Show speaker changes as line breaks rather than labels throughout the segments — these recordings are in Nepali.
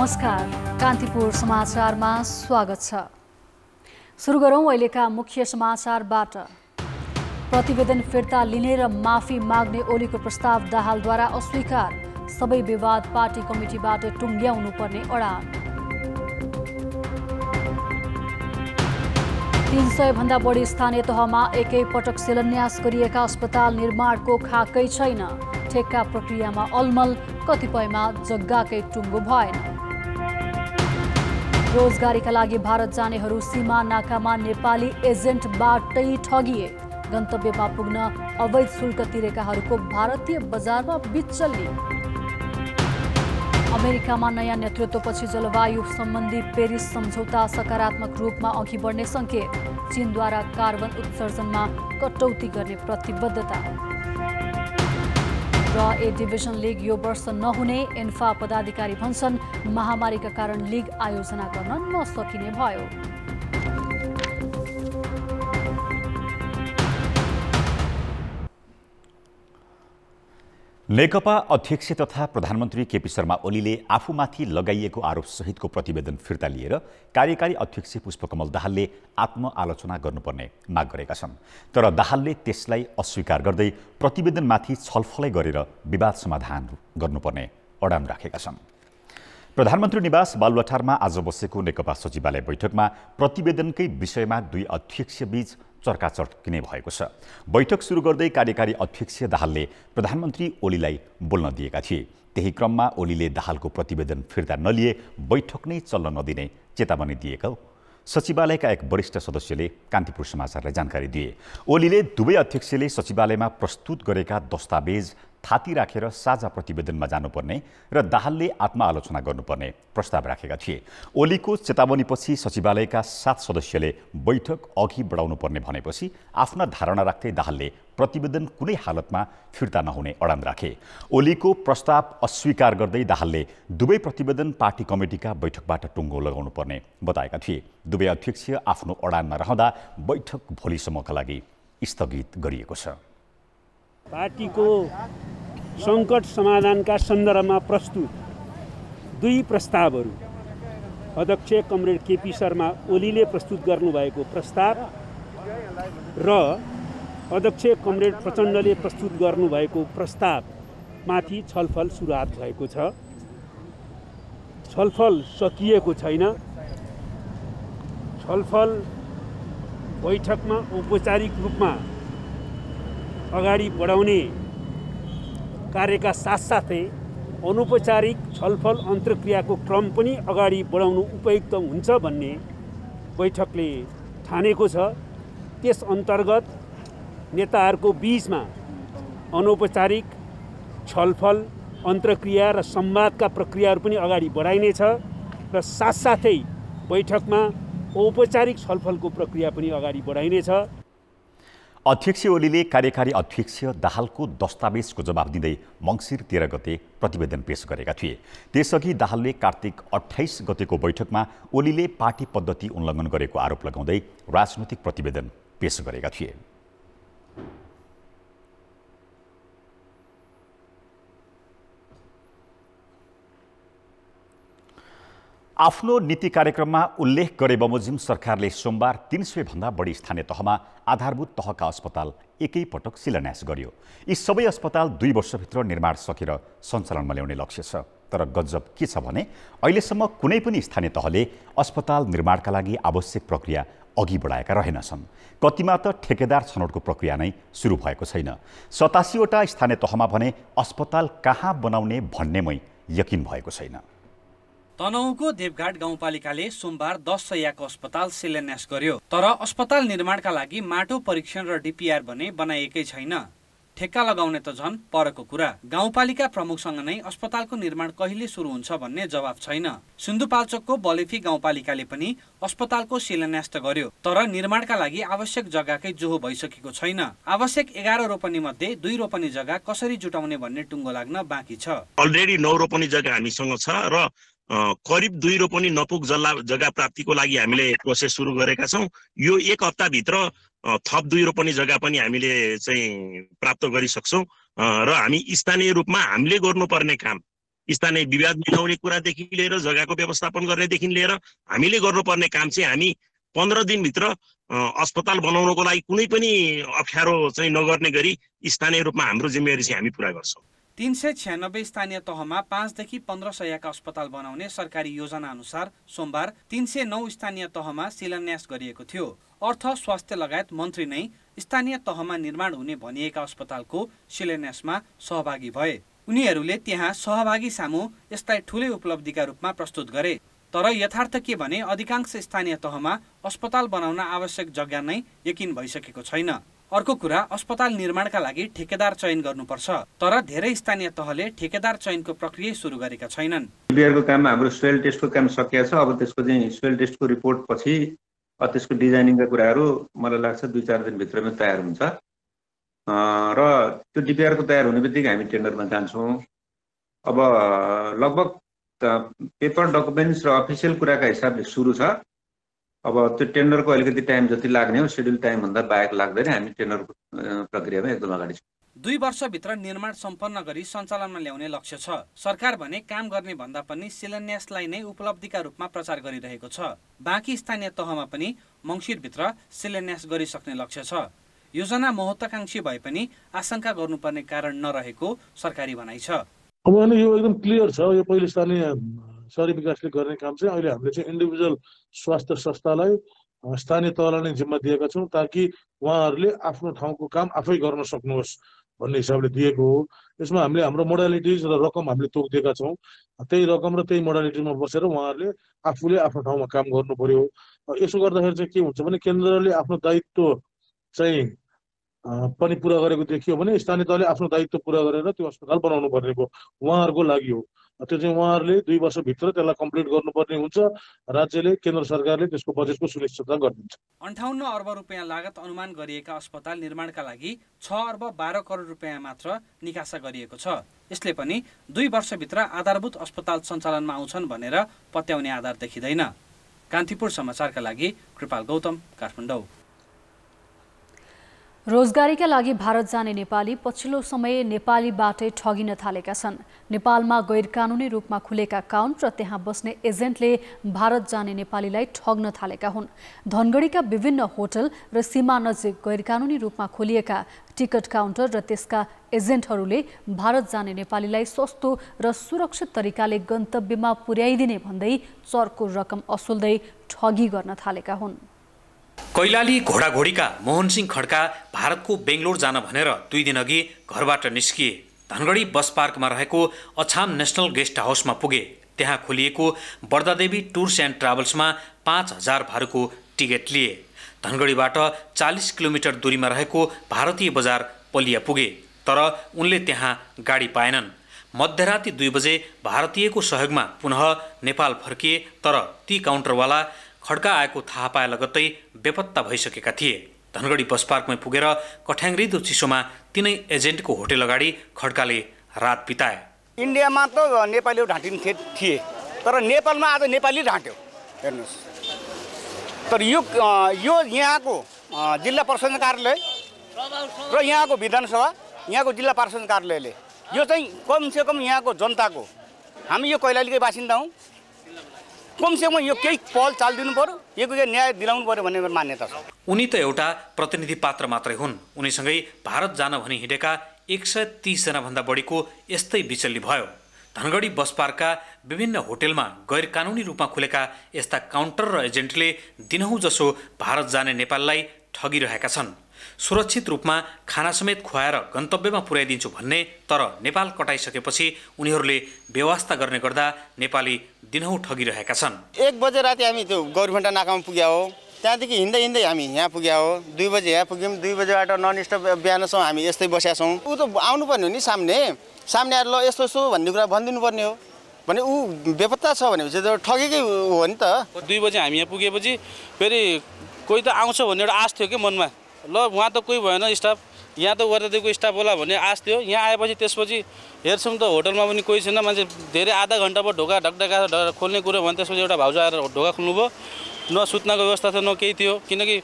नमस्कार, कान्तिपुर समाचारमा स्वागत छ। सुरु गरौं अहिलेका मुख्य समाचारबाट। प्रतिवेदन फिर्ता लिने र माफी माग्ने ओलीको प्रस्ताव दाहालद्वारा अस्वीकार। सबै विवाद पार्टी कमिटीबाट टुङ्ग्याउनु पर्ने अडान। 300 भन्दा बढी स्थानीय तहमा एकै पटक शिलान्यास गरिएका अस्पताल निर्माणको खाकै छैन। ठेक्का प्रक्रियामा अलमल, कतिपयमा जग्गाकै टुङ्गो भएन। रोजगारीका लागि भारत जानेहरू सीमा नाकामा नेपाली एजेन्टबाटै ठगिए। गन्तव्यमा पुग्न अवैध शुल्क तिरेकाहरूको भारतीय बजारमा बिचल्ली। अमेरिकामा नयाँ नेतृत्वपछि जलवायु सम्बन्धी पेरिस सम्झौता सकारात्मक रूपमा अघि बढ्ने सङ्केत। चीनद्वारा कार्बन उत्सर्जनमा कटौती गर्ने प्रतिबद्धता। र ए डिभिजन लिग यो वर्ष नहुने एन्फा पदाधिकारी भन्छन्। महामारीका कारण लिग आयोजना गर्न नसकिने भयो।
नेकपा अध्यक्ष तथा प्रधानमन्त्री केपी शर्मा ओलीले आफूमाथि लगाइएको आरोप सहितको प्रतिवेदन फिर्ता लिएर कार्यकारी अध्यक्ष पुष्पकमल दाहालले आत्मआलोचना गर्नुपर्ने माग गरेका छन्। तर दाहालले त्यसलाई अस्वीकार गर्दै प्रतिवेदनमाथि छलफलै गरेर विवाद समाधान गर्नुपर्ने अडान राखेका छन्। प्रधानमन्त्री निवास बालुवाटारमा आज बसेको नेकपा सचिवालय बैठकमा प्रतिवेदनकै विषयमा दुई अध्यक्षबीच चर्काचर्किने भएको छ। बैठक सुरु गर्दै कार्यकारी अध्यक्ष दाहालले प्रधानमन्त्री ओलीलाई बोल्न दिएका थिए। त्यही क्रममा ओलीले दाहालको प्रतिवेदन फिर्ता नलिए बैठक नै चल्न नदिने चेतावनी दिएका सचिवालयका एक वरिष्ठ सदस्यले कान्तिपुर समाचारलाई जानकारी दिए। ओलीले दुवै अध्यक्षले सचिवालयमा प्रस्तुत गरेका दस्तावेज थाती राखेर साझा प्रतिवेदनमा जानुपर्ने र दाहालले आत्मआलोचना गर्नुपर्ने प्रस्ताव राखेका थिए। ओलीको चेतावनीपछि सचिवालयका 7 सदस्यले बैठक अघि बढाउनु पर्ने भनेपछि आफ्ना धारणा राख्दै दाहालले प्रतिवेदन कुनै हालतमा फिर्ता नहुने अडान राखे। ओलीको प्रस्ताव अस्वीकार गर्दै दाहालले दुवै प्रतिवेदन पार्टी कमिटीका बैठकबाट टुङ्गो लगाउनु पर्ने बताएका थिए। दुवै अध्यक्ष आफ्नो अडानमा रहँदा बैठक भोलिसम्मका लागि स्थगित गरिएको छ।
पार्टीको सङ्कट समाधानका सन्दर्भमा प्रस्तुत दुई प्रस्तावहरू अध्यक्ष कमरेड केपी शर्मा ओलीले प्रस्तुत गर्नुभएको प्रस्ताव र अध्यक्ष कमरेड प्रचण्डले प्रस्तुत गर्नुभएको प्रस्तावमाथि छलफल सुरुवात भएको छ। छलफल सकिएको छैन। छलफल बैठकमा औपचारिक रूपमा अगाडि बढाउने कार्यका साथसाथै अनौपचारिक छलफल अन्तर्क्रियाको क्रम पनि अगाडि बढाउनु उपयुक्त हुन्छ भन्ने बैठकले ठानेको छ। त्यस अन्तर्गत नेताहरूको बीचमा अनौपचारिक छलफल अन्तर्क्रिया र संवादका प्रक्रियाहरू पनि अगाडि बढाइनेछ र साथसाथै बैठकमा औपचारिक छलफलको प्रक्रिया पनि अगाडि बढाइनेछ।
अध्यक्ष ओलीले कार्यकारी अध्यक्ष दाहालको दस्तावेजको जवाब दिँदै मङ्सिर 13 गते प्रतिवेदन पेश गरेका थिए। त्यसअघि दाहालले कार्तिक 28 गतेको बैठकमा ओलीले पार्टी पद्धति उल्लङ्घन गरेको आरोप लगाउँदै राजनैतिक प्रतिवेदन पेश गरेका थिए। आफ्नो नीति कार्यक्रममा उल्लेख गरे बमोजिम सरकारले सोमबार 300 भन्दा बढी स्थानीय तहमा आधारभूत तहका अस्पताल एकै पटक शिलान्यास गर्यो। यी सबै अस्पताल 2 वर्षभित्र निर्माण सकेर सञ्चालनमा ल्याउने लक्ष्य छ। तर गजब के छ भने अहिलेसम्म कुनै पनि स्थानीय तहले अस्पताल निर्माणका लागि आवश्यक प्रक्रिया अघि बढाएका रहेनछन्। कतिमा त ठेकेदार छनौटको प्रक्रिया नै सुरु भएको छैन। 87 वटा स्थानीय तहमा भने अस्पताल कहाँ बनाउने भन्नेमै यकिन भएको छैन।
तनहुँको देवघाट गाउँपालिकाले सोमबार 10 शय्याको अस्पताल शिलान्यास गर्यो। तर अस्पताल निर्माणका लागि माटो परीक्षण र डिपिआर भने बनाएकै छैन। ठेक्का लगाउने त झन् परको कुरा। गाउँपालिका प्रमुखसँग नै अस्पतालको निर्माण कहिले सुरु हुन्छ भन्ने जवाब छैन। सिन्धुपाल्चोकको बलेफी गाउँपालिकाले पनि अस्पतालको शिलान्यास त गर्यो, तर निर्माणका लागि आवश्यक जग्गाकै जोहो भइसकेको छैन। आवश्यक 11 रोपनी मध्ये 2 रोपनी जग्गा कसरी जुटाउने भन्ने टुङ्गो लाग्न बाँकी छ।
अलरेडी 9 रोपनी जग्गा हामीसँग छ र करिब 2 रोपनी नपुग जग्गा प्राप्तिको लागि हामीले प्रोसेस सुरु गरेका छौँ। यो 1 हप्ताभित्र थप 2 रोपनी जग्गा पनि हामीले चाहिँ प्राप्त गरिसक्छौँ र हामी स्थानीय रूपमा हामीले गर्नुपर्ने काम स्थानीय विवाद मिलाउने कुरादेखि लिएर जग्गाको व्यवस्थापन गर्नेदेखि लिएर हामीले गर्नुपर्ने काम चाहिँ हामी 15 दिनभित्र अस्पताल बनाउनको लागि कुनै पनि अप्ठ्यारो चाहिँ नगर्ने गरी स्थानीय रूपमा हाम्रो जिम्मेवारी चाहिँ हामी पुरा गर्छौँ।
396 स्थानीय तहमा 5 देखि 15 शय्याका अस्पताल बनाउने सरकारी योजना अनुसार सोमबार 309 स्थानीय तहमा शिलान्यास गरिएको थियो। अर्थ स्वास्थ्य लगायत मन्त्री नै स्थानीय तहमा निर्माण हुने भनिएका अस्पतालको शिलान्यासमा सहभागी भए। उनीहरूले त्यहाँ सहभागी सामु यसलाई ठूलै उपलब्धिका रूपमा प्रस्तुत गरे। तर यथार्थ के भने अधिकांश स्थानीय तहमा अस्पताल बनाउन आवश्यक जग्गा नै यकिन भइसकेको छैन। अर्को कुरा, अस्पताल निर्माणका लागि ठेकेदार चयन गर्नुपर्छ, तर धेरै स्थानीय तहले ठेकेदार चयनको प्रक्रिया सुरु गरेका छैनन्।
बिहारको काममा हाम्रो सोइल टेस्टको काम सकिएको छ। अब त्यसको चाहिँ सोइल टेस्टको रिपोर्ट पछि त्यसको डिजाइनिङका कुराहरू मलाई लाग्छ 2-4 दिनभित्रमै तयार हुन्छ र त्यो डिपिआरको तयार हुने बित्तिकै हामी टेन्डरमा जान्छौँ। अब लगभग पेपर डकुमेन्ट्स र अफिसियल कुराका हिसाबले सुरु छ। अब त्यो टेन्डरको अलिकति टाइम जति लाग्ने हो सेड्युल टाइम भन्दा बाहेक लाग्दैन। हामी टेन्डर प्रक्रियामा एकदम अगाडि छौँ।
2 वर्षभित्र निर्माण सम्पन्न गरी सञ्चालनमा ल्याउने लक्ष्य छ। सरकार भने काम गर्ने भन्दा पनि शिलान्यासलाई नै उपलब्धिका रूपमा प्रचार गरिरहेको छ। बाँकी स्थानीय तहमा पनि मङ्सिरभित्र शिलान्यास गरिसक्ने लक्ष्य छ। योजना महत्त्वाकांक्षी भए पनि आशंका गर्नुपर्ने कारण नरहेको सरकारी भनाइ छ।
अब यो एकदम क्लियर छ। यो पहिले स्थानीय शहरी विकासले गर्ने काम चाहिँ अहिले हामीले चाहिँ इन्डिभिजुअल स्वास्थ्य संस्थालाई स्थानीय तहलाई नै जिम्मा दिएका छौँ ताकि उहाँहरूले आफ्नो ठाउँको काम आफै गर्न सक्नुहोस् भन्ने हिसाबले दिएको हो। यसमा हामीले हाम्रो मोडालिटिज र रकम हामीले तोकिदिएका छौँ। त्यही रकम र त्यही मोडालिटिजमा बसेर उहाँहरूले आफूले आफ्नो ठाउँमा काम गर्नु पर्यो। यसो गर्दाखेरि चाहिँ के हुन्छ भने केन्द्रले आफ्नो दायित्व चाहिँ पनि पुरा गरेको देखियो भने स्थानीय तहले आफ्नो दायित्व पुरा गरेर त्यो अस्पताल बनाउनु पर्ने भयो। उहाँहरूको लागि हो। त्यो चाहिँ उहाँहरूले 2 वर्षभित्र त्यसलाई कम्प्लिट गर्नुपर्ने हुन्छ। राज्यले केन्द्र सरकारले त्यसको बजेटको सुनिश्चितता गरिदिन्छ।
58 अर्ब रुपियाँ लागत अनुमान गरिएका अस्पताल निर्माणका लागि 6 अर्ब 12 करोड रुपियाँ मात्र निकासा गरिएको छ। यसले पनि 2 वर्षभित्र आधारभूत अस्पताल सञ्चालनमा आउँछन् भनेर पत्याउने आधार देखिँदैन। कान्तिपुर समाचारका लागि कृपाल गौतम, काठमाडौँ।
रोजगारीका लागि भारत जाने नेपाली पछिल्लो समय नेपालीबाटै ठगिन थालेका छन्। नेपालमा गैरकानुनी रूपमा खुलेका काउन्ट र त्यहाँ बस्ने एजेन्टले भारत जाने नेपालीलाई ठग्न थालेका हुन्। धनगढीका विभिन्न होटल र सीमा नजिक गैरकानुनी रूपमा खोलिएका टिकट काउन्टर र त्यसका एजेन्टहरूले भारत जाने नेपालीलाई सस्तो र सुरक्षित तरिकाले गन्तव्यमा पुर्याइदिने भन्दै चर्को रकम असुल्दै ठगी गर्न थालेका हुन्।
कैलाली घोडाघोडीका मोहन सिंह खड्का भारतको बेङ्गलोर जान भनेर 2 दिन अघि घरबाट निस्किए। धनगढी बस पार्कमा रहेको अछाम नेसनल गेस्ट हाउसमा पुगे। त्यहाँ खोलिएको बर्दादेवी टुर्स एन्ड ट्राभल्समा 5000 भारको टिकट लिए। धनगढीबाट 40 किलोमिटर दूरीमा रहेको भारतीय बजार पलिया पुगे, तर उनले त्यहाँ गाडी पाएनन्। मध्यराति 2 बजे भारतीयको सहयोगमा पुनः नेपाल फर्किए, तर ती काउन्टरवाला खड्का आएको थाहा पाए लगत्तै बेपत्ता भइसकेका थिए। धनगढी बस पार्कमै पुगेर कठ्याङ्ग्रिदो चिसोमा तिनै एजेन्टको होटेल अगाडि खड्काले रात बिताए।
इन्डियामा त नेपाली ढाँटिने थिए, तर नेपालमा आज नेपाली ढाँट्यो। हेर्नुहोस्, तर यो यहाँको जिल्ला प्रशासन कार्यालय र यहाँको विधानसभा, यहाँको जिल्ला प्रशासन कार्यालयले यो चाहिँ कमसेकम यहाँको जनताको, हामी यो कैलालीकै बासिन्दा हौँ, कमसेकम यो केही पहल चाल दिनु पर्यो, यो न्याय दिलाउनु पर्यो भन्ने मेरो मान्यता छ।
उनी त एउटा प्रतिनिधि पात्र मात्रै हुन्। उनीसँगै भारत जान भनी हिँडेका 130 जनाभन्दा बढीको यस्तै बिचल्ली भयो। धनगढी बस पार्कका विभिन्न होटेलमा गैर कानुनी रूपमा खुलेका यस्ता काउन्टर र एजेन्टले दिनहुँ जसो भारत जाने नेपाललाई ठगिरहेका छन्। सुरक्षित रूपमा खाना समेत खुवाएर गन्तव्यमा पुर्याइदिन्छु भन्ने, तर नेपाल कटाइसकेपछि उनीहरूले व्यवस्था गर्ने गर्दा नेपाली दिनहुँ ठगिरहेका छन्।
1 बजे राति हामी त्यो गौरीफन्टा नाकामा पुग्या हो। त्यहाँदेखि हिँड्दै हिँड्दै हामी यहाँ पुग्या हो। 2 बजे यहाँ पुग्यौँ। 2 बजेबाट नन स्टप बिहानसम्म हामी यस्तै बसेका छौँ। ऊ त आउनुपर्ने हो नि, सामने आएर ल यस्तो यस्तो भन्ने कुरा भनिदिनु पर्ने हो भने ऊ बेपत्ता छ भनेपछि त ठगेकै हो नि त।
2 बजे हामी यहाँ पुगेपछि फेरि कोही त आउँछ भन्ने एउटा आश थियो कि मनमा। ल उहाँ त कोही भएन स्टाफ, यहाँ त वर्दादेवीको स्टाफ होला भन्ने आश थियो। यहाँ आएपछि त्यसपछि हेर्छौँ त होटलमा पनि कोही छैन। मान्छे धेरै आधा घन्टा भयो ढोका ढकढका खोल्ने कुरो भने त्यसपछि एउटा भाउजू आएर ढोका खोल्नुभयो। न सुत्नको व्यवस्था थियो न केही थियो, किनकि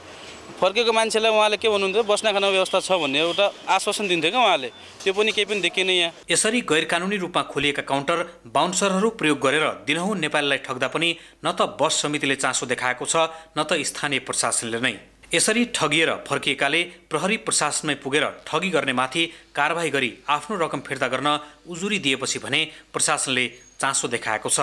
फर्केको मान्छेलाई उहाँले के भन्नुहुन्थ्यो बस्न खाने व्यवस्था छ भन्ने एउटा आश्वासन दिन्थ्यो क्या उहाँले, त्यो पनि केही पनि देखिएन यहाँ।
यसरी गैर कानुनी रूपमा खोलिएका काउन्टर बााउन्सरहरू प्रयोग गरेर दिनहुँ नेपालीलाई ठग्दा पनि न त बस समितिले चासो देखाएको छ न त स्थानीय प्रशासनले नै। यसरी ठगिएर फर्किएकाले प्रहरी प्रशासनमै पुगेर ठगी गर्नेमाथि कारबाही गरी आफ्नो रकम फिर्ता गर्न उजुरी दिएपछि भने प्रशासनले चासो देखाएको छ।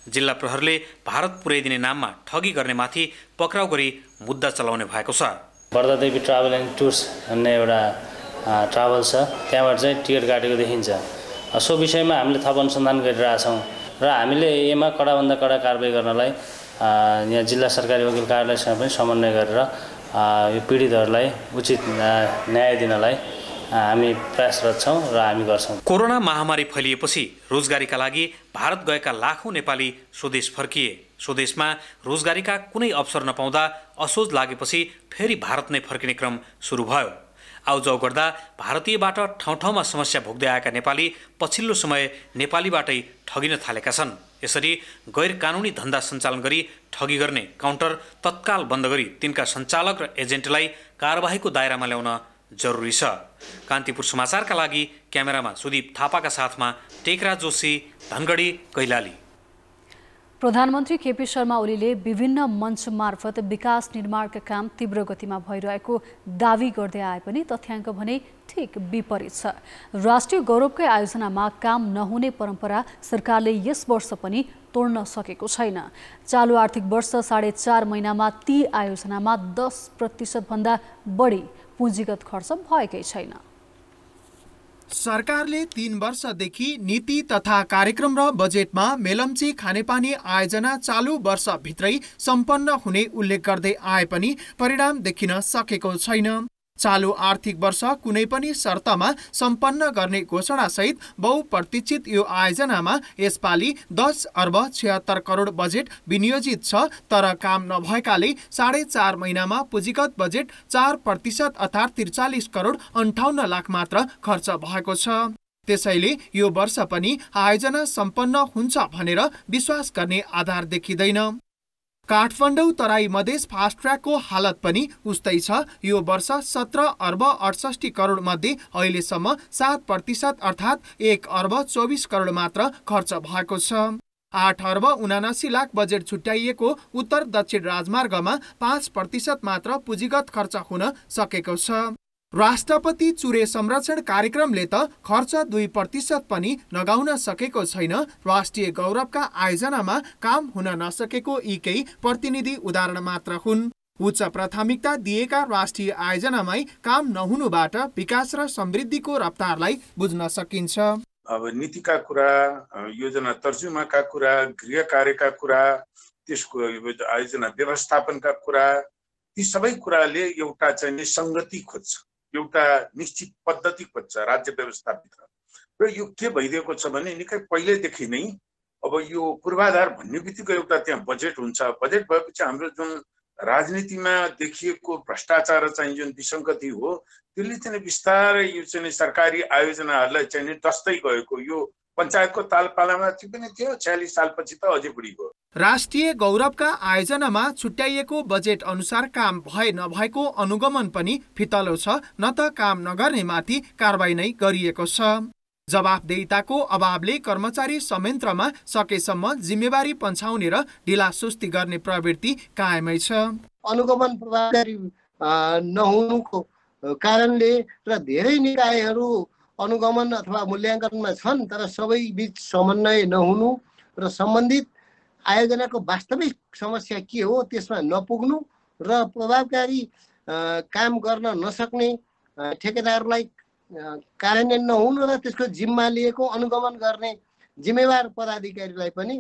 जिल्ला प्रहरीले भारत पुर्याइदिने नाममा ठगी गर्नेमाथि पक्राउ गरी मुद्दा चलाउने भएको छ।
बर्दादेवी ट्राभल एन्ड टुर्स भन्ने एउटा ट्राभल छ, त्यहाँबाट चाहिँ टिकट काटेको देखिन्छ। सो विषयमा हामीले थप अनुसन्धान गरिरहेछौँ र हामीले यसमा कडाभन्दा कडा कारबाही गर्नलाई यहाँ जिल्ला सरकारी वकिल कार्यालयसँग पनि समन्वय गरेर यो पीडितहरूलाई उचित न्याय दिनलाई हामी प्रयासरत छौँ र हामी गर्छौँ।
कोरोना महामारी फैलिएपछि रोजगारीका लागि भारत गएका लाखौं नेपाली स्वदेश फर्किए। स्वदेशमा रोजगारीका कुनै अवसर नपाउँदा असोज लागेपछि फेरि भारत नै फर्किने क्रम सुरु भयो। आउजाउ गर्दा भारतीयबाट ठाउँ ठाउँमा समस्या भोग्दै आएका नेपाली पछिल्लो समय नेपालीबाटै ठगिन थालेका छन्। यसरी गैर कानुनी धन्दा सञ्चालन गरी ठगी गर्ने काउन्टर तत्काल बन्द गरी तिनका सञ्चालक र एजेन्टलाई कारबाहीको दायरामा ल्याउन जरुरी छ। कान्तिपुर समाचारका लागि क्यामेरामा सुदीप थापाका साथमा टेकराज जोशी, धनगढी, कैलाली।
प्रधानमन्त्री केपी शर्मा ओलीले विभिन्न मञ्च मार्फत विकास निर्माणका काम तीव्र गतिमा भइरहेको दावी गर्दै आए पनि तथ्याङ्क भने ठिक विपरीत छ। राष्ट्रिय गौरवकै आयोजनामा काम नहुने परम्परा सरकारले यस वर्ष पनि तोड्न सकेको छैन। चालु आर्थिक वर्ष 4.5 महिनामा ती आयोजनामा 10% भन्दा बढी पुँजीगत खर्च भएकै छैन।
सरकारले 3 वर्षदेखि नीति तथा कार्यक्रम र बजेटमा मेलम्ची खानेपानी आयोजना चालु वर्षभित्रै सम्पन्न हुने उल्लेख गर्दै आए पनि परिणाम देखिन सकेको छैन। चालु आर्थिक वर्ष कुनै पनि शर्तमा सम्पन्न गर्ने घोषणासहित बहुप्रतीक्षित यो आयोजनामा यसपालि 10 अर्ब 76 करोड बजेट विनियोजित छ, तर काम नभएकाले 4.5 महिनामा पुँजीगत बजेट 4% अर्थात् 43 करोड 58 लाख मात्र खर्च भएको छ। त्यसैले यो वर्ष पनि आयोजना सम्पन्न हुन्छ भनेर विश्वास गर्ने आधार देखिँदैन। काठमाडौँ तराई मधेस फास्ट ट्र्याकको हालत पनि उस्तै छ। यो वर्ष 17 अर्ब 68 करोड मध्ये अहिलेसम्म 7% अर्थात् 1 अर्ब 24 करोड मात्र खर्च भएको छ। 8 अर्ब 79 लाख बजेट छुट्याइएको उत्तर दक्षिण राजमार्गमा 5% मात्र पुँजीगत खर्च हुन सकेको छ। राष्ट्रपति चुरे संरक्षण कार्यक्रमले त खर्च 2% पनि नगाउन सकेको छैन। राष्ट्रिय गौरवका आयोजनामा काम हुन नसकेको यी केही प्रतिनिधि उदाहरण मात्र हुन्। उच्च प्राथमिकता दिएका राष्ट्रिय आयोजनामै काम नहुनुबाट विकास र समृद्धिको रफ्तारलाई बुझ्न सकिन्छ।
अब नीतिका कुरा, योजना तर्जुमाका कुरा, गृह कार्यका कुरा, त्यसको आयोजना व्यवस्थापनका कुरा, ती सबै कुराले एउटा चाहिँ संगति खोज्छ, एउटा निश्चित पद्धति खोज्छ राज्य व्यवस्थाभित्र। र यो के भइदिएको छ भने निकै पहिलेदेखि नै अब यो पूर्वाधार भन्ने बित्तिकै एउटा त्यहाँ बजेट हुन्छ। बजेट भएपछि हाम्रो जुन राजनीतिमा देखिएको भ्रष्टाचार चाहिँ जुन विसङ्गति हो त्यसले चाहिँ बिस्तारै यो चाहिँ सरकारी आयोजनाहरूलाई चाहिँ दस्दै गएको। यो पञ्चायतको तालपालामा पनि थियो, 46 सालपछि त अझै बढी भयो।
राष्ट्रिय गौरवका आयोजनामा छुट्याइएको बजेट अनुसार काम भए नभएको अनुगमन पनि फितलो छ, न त काम नगर्नेमाथि कारबाही नै गरिएको छ। जवाफदेहिताको अभावले कर्मचारी संयन्त्रमा सकेसम्म जिम्मेवारी पन्छाउने र ढिलासुस्ती गर्ने प्रवृत्ति कायमै छ।
अनुगमन प्रभावकारी नहुनुको कारणले र धेरै निकायहरू अनुगमन अथवा मूल्याङ्कनमा छन्, तर सबै बीच समन्वय नहुनु र सम्बन्धित आयोजनाको वास्तविक समस्या के हो त्यसमा नपुग्नु र प्रभावकारी काम गर्न नसक्ने ठेकेदारलाई कार्यान्वयन नहुनु र त्यसको जिम्मा लिएको अनुगमन गर्ने जिम्मेवार पदाधिकारीलाई पनि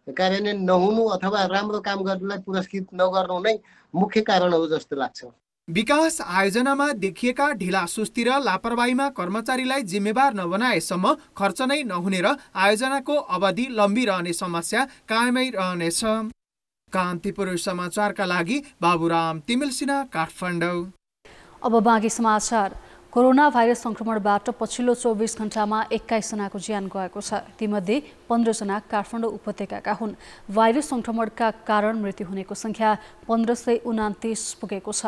कार्यान्वयन नहुनु अथवा राम्रो काम गर्नेलाई पुरस्कृत नगर्नु नै मुख्य कारण हो जस्तो लाग्छ।
विकास आयोजनामा देखिएका ढिलासुस्ती र लापरवाहीमा कर्मचारीलाई जिम्मेवार नबनाएसम्म खर्च नै नहुने र आयोजनाको अवधि लम्बिरहने समस्या कायमै रहनेछ। कान्तिपुर समाचारका लागि बाबुराम तिमिलसिना, काठमाडौँ।
अब बाँकी समाचार। कोरोना भाइरस संक्रमणबाट पछिल्लो 24 घण्टामा 21 जनाको ज्यान गएको छ। तीमध्ये 15 जना काठमाडौँ उपत्यकाका हुन्। भाइरस संक्रमणका कारण मृत्यु हुनेको संख्या 1529 पुगेको छ।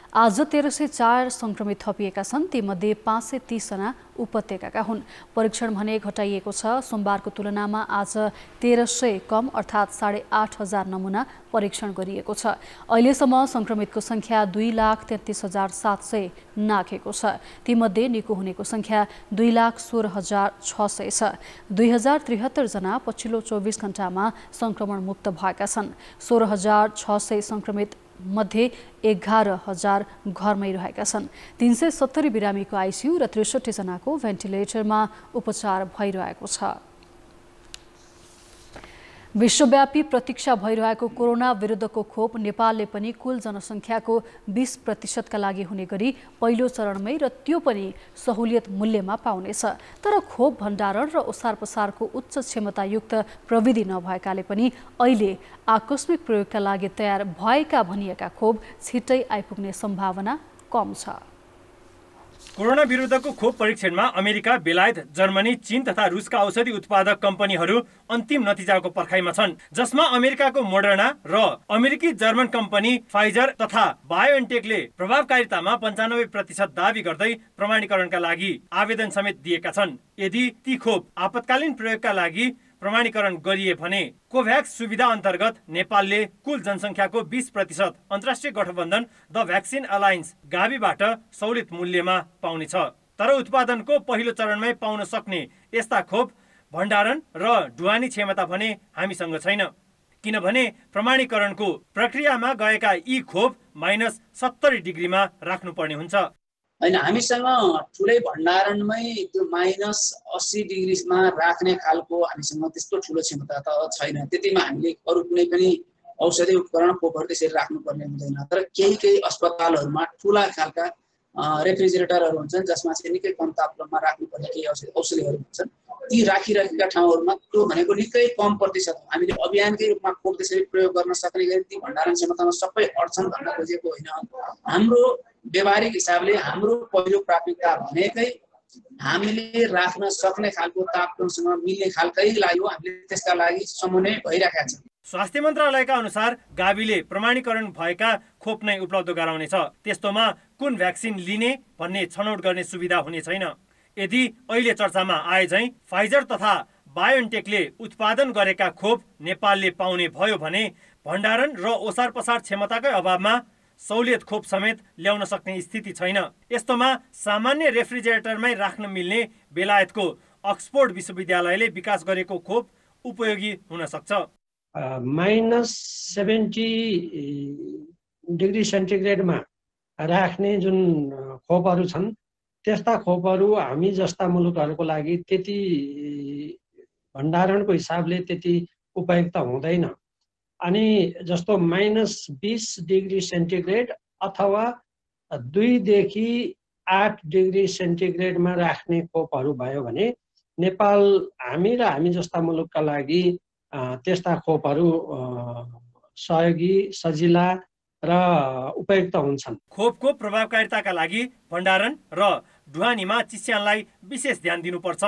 आज 1304 संक्रमित थपिएका छन्। तीमध्ये 530 जना उपत्यकाका हुन्। परीक्षण भने घटाइएको छ। सोमबारको तुलनामा आज 1300 कम अर्थात् 8500 नमुना परीक्षण गरिएको छ। अहिलेसम्म संक्रमितको संख्या 2,33,700 नाघेको छ। तीमध्ये निको हुनेको संख्या 2,16,600 छ। 2073 जना पछिल्लो 24 घण्टामा संक्रमण मुक्त भएका छन्। 16,600 संक्रमित मध्ये 11,000 घरमै रहेका छन्। 370 बिरामीको आइसियु र 63 जनाको भेन्टिलेटरमा उपचार भइरहेको छ। विश्वव्यापी प्रतीक्षा भइरहेको कोरोना विरुद्धको खोप नेपालले पनि कुल जनसङ्ख्याको 20% का लागि हुने गरी पहिलो चरणमै र त्यो पनि सहुलियत मूल्यमा पाउनेछ। तर खोप भण्डारण र ओसार पसारको उच्च क्षमतायुक्त प्रविधि नभएकाले पनि अहिले आकस्मिक प्रयोगका लागि तयार भएका भनिएका खोप छिट्टै आइपुग्ने सम्भावना कम छ।
कोरोना विरुद्धको खोप परीक्षणमा अमेरिका, बेलायत, जर्मनी, चीन तथा रुसका औषधि उत्पादक कम्पनीहरू अन्तिम नतिजाको पर्खाइमा छन्, जसमा अमेरिकाको मोडर्ना र अमेरिकी जर्मन कम्पनी फाइजर तथा बायोएनटेकले प्रभावकारितामा 95% दावी गर्दै प्रमाणीकरणका लागि आवेदन समेत दिएका छन्। यदि ती खोप आपतकालीन प्रयोगका लागि प्रमाणीकरण गरिए भने कोभ्याक्स सुविधा अन्तर्गत नेपालले कुल जनसङ्ख्याको 20% अन्तर्राष्ट्रिय गठबन्धन द भ्याक्सिन अलायन्स गाभीबाट सहुलियत मूल्यमा पाउनेछ। तर उत्पादनको पहिलो चरणमै पाउन सक्ने यस्ता खोप भण्डारण र ढुवानी क्षमता भने हामीसँग छैन, किनभने प्रमाणीकरणको प्रक्रियामा गएका यी खोप -70 डिग्रीमा राख्नुपर्ने हुन्छ।
होइन, हामीसँग ठुलै भण्डारणमै त्यो -80 डिग्रीमा राख्ने खालको हामीसँग त्यस्तो ठुलो क्षमता त छैन। त्यतिमा हामीले अरू कुनै पनि औषधि उपकरण खोपहरू त्यसरी राख्नुपर्ने हुँदैन। तर केही अस्पतालहरूमा ठुला खालका रेफ्रिजरेटरहरू हुन्छन् जसमा चाहिँ निकै कम तापक्रममा राख्नुपर्ने केही औषधिहरू हुन्छन्। ती राखिरहेका ठाउँहरूमा त्यो भनेको निकै कम प्रतिशत हो। हामीले अभियानकै रूपमा खोप त्यसरी प्रयोग गर्न सक्ने गरी ती भण्डारण क्षमतामा सबै अड्छन् भन्न खोजेको होइन। हाम्रो व्यवहारिक हिसाबले हाम्रो पहिलो प्राथमिकता भनेकै हामीले राख्न सक्ने खालको तापक्रमसँग मिल्ने खालकै लागि हो। हामीले त्यसका लागि समन्वय भइरहेका छौँ।
स्वास्थ्य मन्त्रालयका अनुसार गाविले प्रमाणीकरण भएका खोप नै उपलब्ध गराउनेछ। त्यस्तोमा कुन भ्याक्सिन लिने भन्ने छनौट गर्ने सुविधा हुने छैन। यदि अहिले चर्चामा आए झैं फाइजर तथा बायोएनटेकले उत्पादन गरेका खोप नेपालले पाउने भयो भने भण्डारण र ओसार पसार क्षमताकै अभावमा सहुलियत खोप समेत ल्याउन सक्ने स्थिति छैन। यस्तोमा सामान्य रेफ्रिजरेटरमै राख्न मिल्ने बेलायतको अक्सफोर्ड विश्वविद्यालयले विकास गरेको खोप उपयोगी हुन सक्छ।
-70 डिग्री सेन्टिग्रेडमा राख्ने जुन खोपहरू छन् त्यस्ता खोपहरू हामी जस्ता मुलुकहरूको लागि त्यति भण्डारणको हिसाबले त्यति उपयुक्त हुँदैन। अनि जस्तो -20 डिग्री सेन्टिग्रेड अथवा 2 देखि 8 डिग्री सेन्टिग्रेडमा राख्ने खोपहरू भयो भने नेपाल हामी जस्ता मुलुकका लागि त्यस्ता खोपहरू सहयोगी, सजिला र उपयुक्त हुन्छन्।
खोपको प्रभावकारिताका लागि भण्डारण र ढुवानीमा चिस्यानलाई विशेष ध्यान दिनुपर्छ।